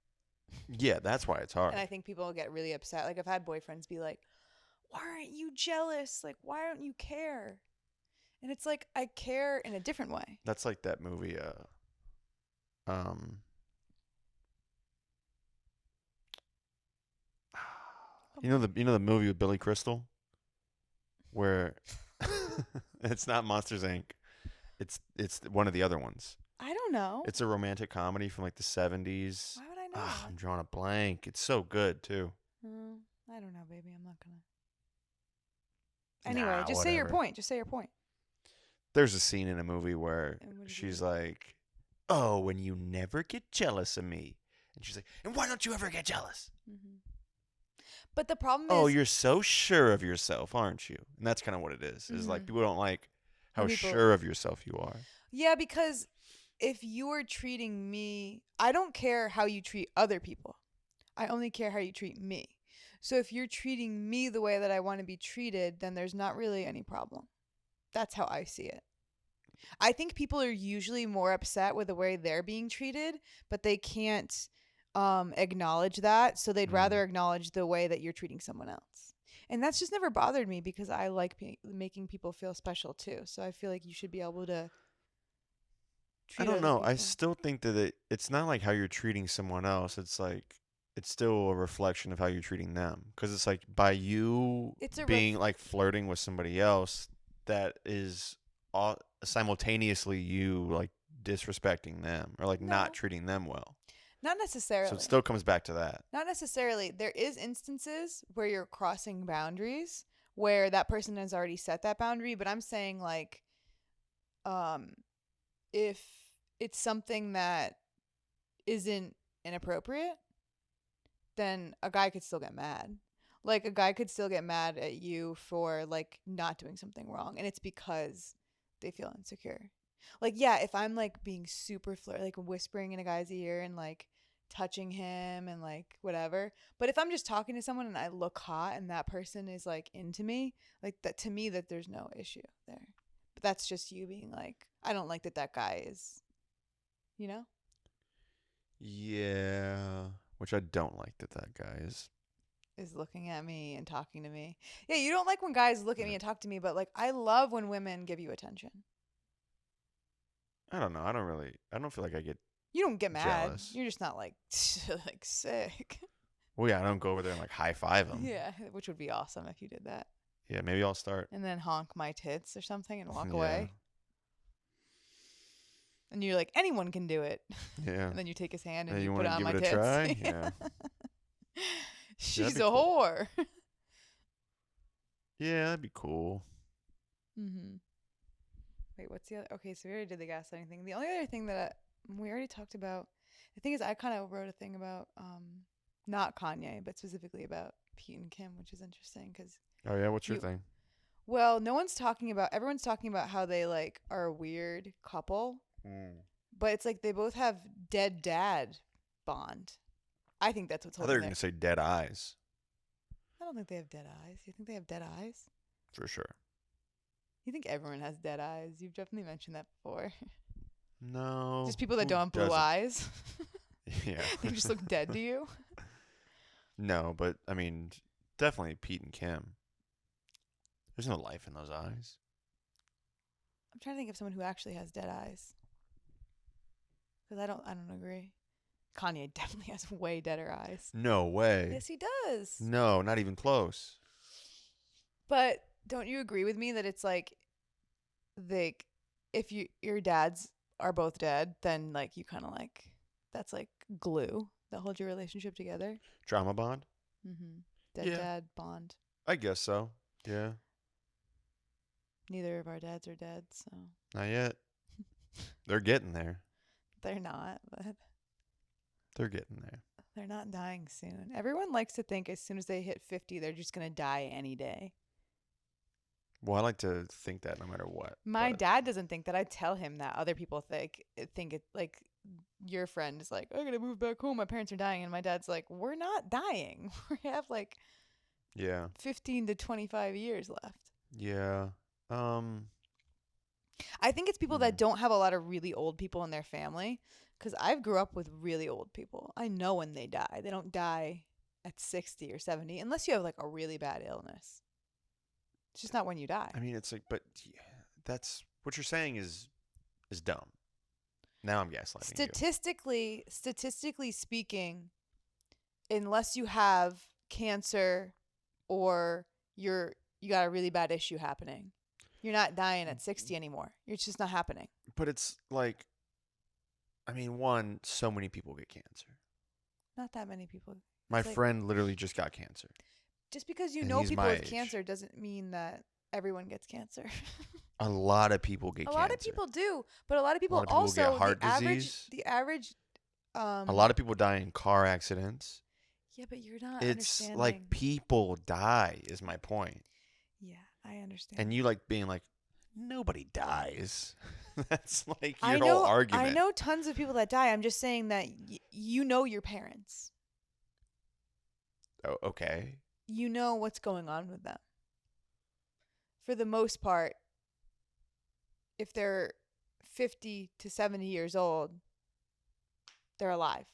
Yeah, that's why it's hard. And I think people get really upset. Like I've had boyfriends be like, "Why aren't you jealous? Like why don't you care?" And it's like I care in a different way. That's like that movie. Um, you know the movie with Billy Crystal, where it's not Monsters Inc. It's one of the other ones. I don't know. It's a romantic comedy from like the 70s. Why would I know Ah, that? I'm drawing a blank. It's so good too. I don't know, baby. I'm not gonna. Anyway, Nah, just say your whatever. point. Just say your point. There's a scene in a movie where And what did she's you- like, "Oh, and you never get jealous of me," and she's like, "And why don't you ever get jealous?" Mhm. But the problem Oh, is, you're so sure of yourself, aren't you? And that's kind of what it is. Is like Mhm. people don't like how When people- sure of yourself you are. yeah, because if you are treating me, I don't care how you treat other people. I only care how you treat me. So if you're treating me the way that I want to be treated, then there's not really any problem. That's how I see it. I think people are usually more upset with the way they're being treated, but they can't acknowledge that. So they'd rather acknowledge the way that you're treating someone else. And that's just never bothered me because I like making people feel special too. So I feel like you should be able to I treat don't other know. I people. still think that it's not like how you're treating someone else. It's like it's still a reflection of how you're treating them. Because it's like by you It's a being like flirting with somebody else, that is simultaneously you like disrespecting them or like No. not treating them well. Not necessarily. So it still comes back to that. Not necessarily. There is instances where you're crossing boundaries where that person has already set that boundary, but I'm saying like if it's something that isn't inappropriate, then a guy could still get mad. Like a guy could still get mad at you for like not doing something wrong, and it's because they feel insecure. Like yeah, if I'm like being super like whispering in a guy's ear and like touching him and like whatever, but if I'm just talking to someone and I look hot and that person is like into me, like that to me that there's no issue there. But that's just you being like, I don't like that guy is, you know? Yeah, which I don't like that guy is is looking at me and talking to me. Yeah, you don't like when guys look at me Yeah. and talk to me, but like I love when women give you attention. I don't know. I don't feel like I get You don't get mad. jealous. You're just not like like sick. Well, yeah, I don't go over there and like high five them. Yeah, which would be awesome if you did that. Yeah, maybe I'll start. And then honk my tits or something and walk Yeah. away. And you're like, anyone can do it. Yeah. And then you take his hand and Hey, you you put want it to on give my it a tits. try? Yeah. She's be a cool. whore. Yeah, that'd be cool. Mm-hmm. Wait, what's the other? Okay, so we already did the gaslighting thing. The only other thing that we already talked about, the thing is, I kind of wrote a thing about, not Kanye, but specifically about Pete and Kim, which is interesting because, Oh yeah, what's your you, thing? well, everyone's talking about how they like are a weird couple, but it's like they both have dead dad bond. I think that's what's I thought you holding were their. gonna say dead eyes I don't think they have dead eyes. You think they have dead eyes? for sure. You think everyone has dead eyes? You've definitely mentioned that before. No. Just people that who don't have blue doesn't? eyes. Yeah. They just look dead to you. No, but I mean, definitely Pete and Kim. There's no life in those eyes. I'm trying to think of someone who actually has dead eyes. Because I don't agree. Kanye definitely has way deader eyes. No way. Yes, he does. No, not even close. But don't you agree with me that it's like, if your dads are both dead, then like you kind of like, that's like glue that holds your relationship together. Drama bond? Mm-hmm. Dead Yeah. dad bond. I guess so. Yeah. Neither of our dads are dead, so Not yet. They're getting there. they're not. But They're getting there. they're not dying soon. Everyone likes to think as soon as they hit 50, they're just gonna die any day. Well, I like to think that no matter what. My but dad doesn't think that. I tell him that. Other people think it like your friend is like, I gotta move back home. My parents are dying, and my dad's like, we're not dying. We have like yeah. 15 to 25 years left. Yeah. I think it's people that Hmm. don't have a lot of really old people in their family. Because I've grew up with really old people. I know when they die. They don't die at 60 or 70 unless you have like a really bad illness. It's just not when you die. I mean, it's like, but yeah, that's what you're saying is dumb. Now I'm gaslighting you. Statistically speaking, unless you have cancer or you got a really bad issue happening, you're not dying at 60 anymore. It's just not happening. But it's like, I mean, one, so many people get cancer. Not that many people. My It's like, friend literally just got cancer. just because you And know he's people my with age. cancer doesn't mean that everyone gets cancer. A lot of people get A cancer. lot of people do, but a lot of people, lot of people also get heart disease. the average A lot of people die in car accidents. yeah, but you're not It's understanding. like people die is my point. Yeah, I understand. And you like being like, nobody dies. That's like your I whole know argument. I know tons of people that die. I'm just saying that you know your parents. Oh, okay. You know what's going on with them. For the most part, if they're 50 to 70 years old, they're alive.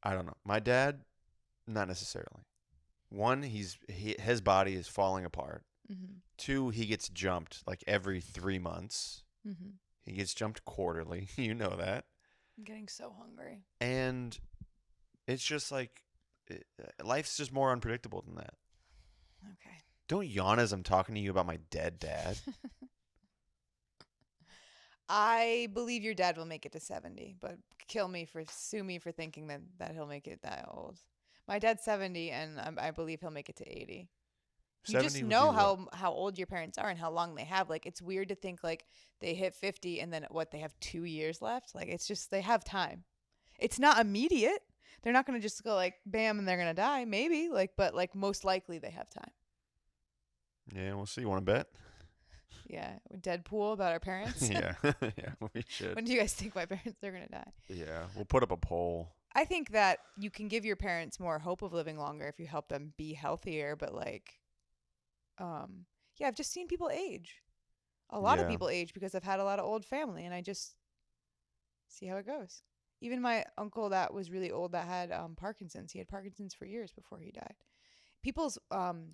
I don't know. My dad, not necessarily. One, his body is falling apart. Mm-hmm. Two, he gets jumped like every 3 months. Mm-hmm. He gets jumped quarterly. You know that. I'm getting so hungry. And it's just like, life's just more unpredictable than that. Okay. Don't yawn as I'm talking to you about my dead dad. I believe your dad will make it to 70, but sue me for thinking that he'll make it that old. My dad's 70, and I believe he'll make it to 80. You 70 just would know be what? how old your parents are and how long they have. Like, it's weird to think like they hit 50 and then they have 2 years left. Like, it's just they have time. It's not immediate. They're not going to just go like bam and they're going to die. Maybe but most likely they have time. Yeah, we'll see. You want to bet? Yeah, Deadpool about our parents. Yeah. Yeah, we should. When do you guys think my parents are going to die? Yeah, we'll put up a poll. I think that you can give your parents more hope of living longer if you help them be healthier, but yeah, I've just seen people age. A lot of Yeah. people age because I've had a lot of old family, and I just see how it goes. Even my uncle that was really old that had Parkinson's. He had Parkinson's for years before he died. people's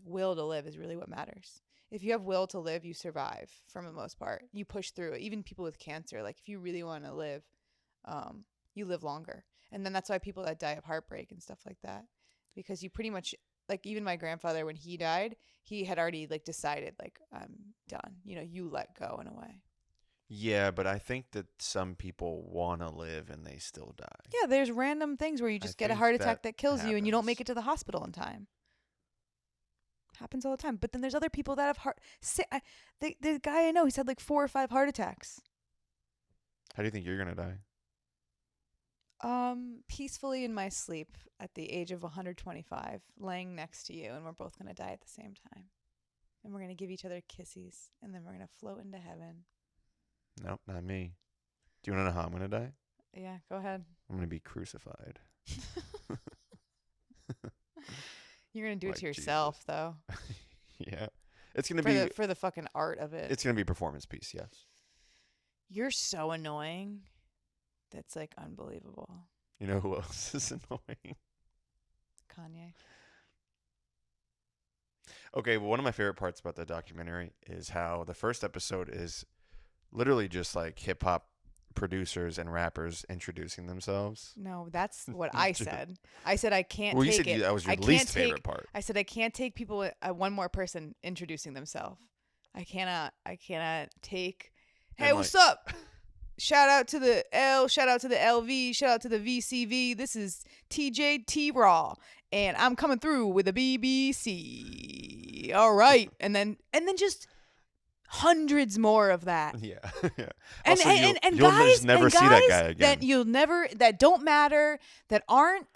will to live is really what matters. If you have will to live, you survive for the most part. You push through it. Even people with cancer, like if you really want to live, you live longer. And then that's why people that die of heartbreak and stuff like that, because you pretty much, like, even my grandfather, when he died, he had already like decided, like, I'm done. You know, you let go in a way. Yeah, but I think that some people want to live and they still die. Yeah, there's random things where you I just get a think heart that attack that kills you and you don't make happens. it to the hospital in time. Happens all the time. But then there's other people that have the guy I know, he's had like 4 or 5 heart attacks. How do you think you're gonna die? Peacefully in my sleep at the age of 125, laying next to you, and we're both gonna die at the same time. And we're gonna give each other kisses, and then we're gonna float into heaven. Nope, not me. Do you want to know how I'm gonna die? Yeah, go ahead. I'm gonna be crucified. You're gonna do it Like to yourself, Jesus. though. Yeah, it's gonna For be. the fucking art of it. It's gonna be a performance piece. Yes. You're so annoying. That's like unbelievable. You know who else is annoying? Kanye. Okay, well, one of my favorite parts about the documentary is how the first episode is literally just like hip hop producers and rappers introducing themselves. No, that's what I said. I said I can't Well, you take said it. that was your I can't least take. favorite part. I said I can't take people one more person introducing themselves. I cannot take. Hey, And what's like, up? Shout out to the L. Shout out to the LV. Shout out to the VCV. This is TJT Raw, and I'm coming through with a BBC. All right, and then just hundreds more of that. yeah, yeah. And Also, and you'll guys just never and see that guys guy again. that you'll never that don't matter, that aren't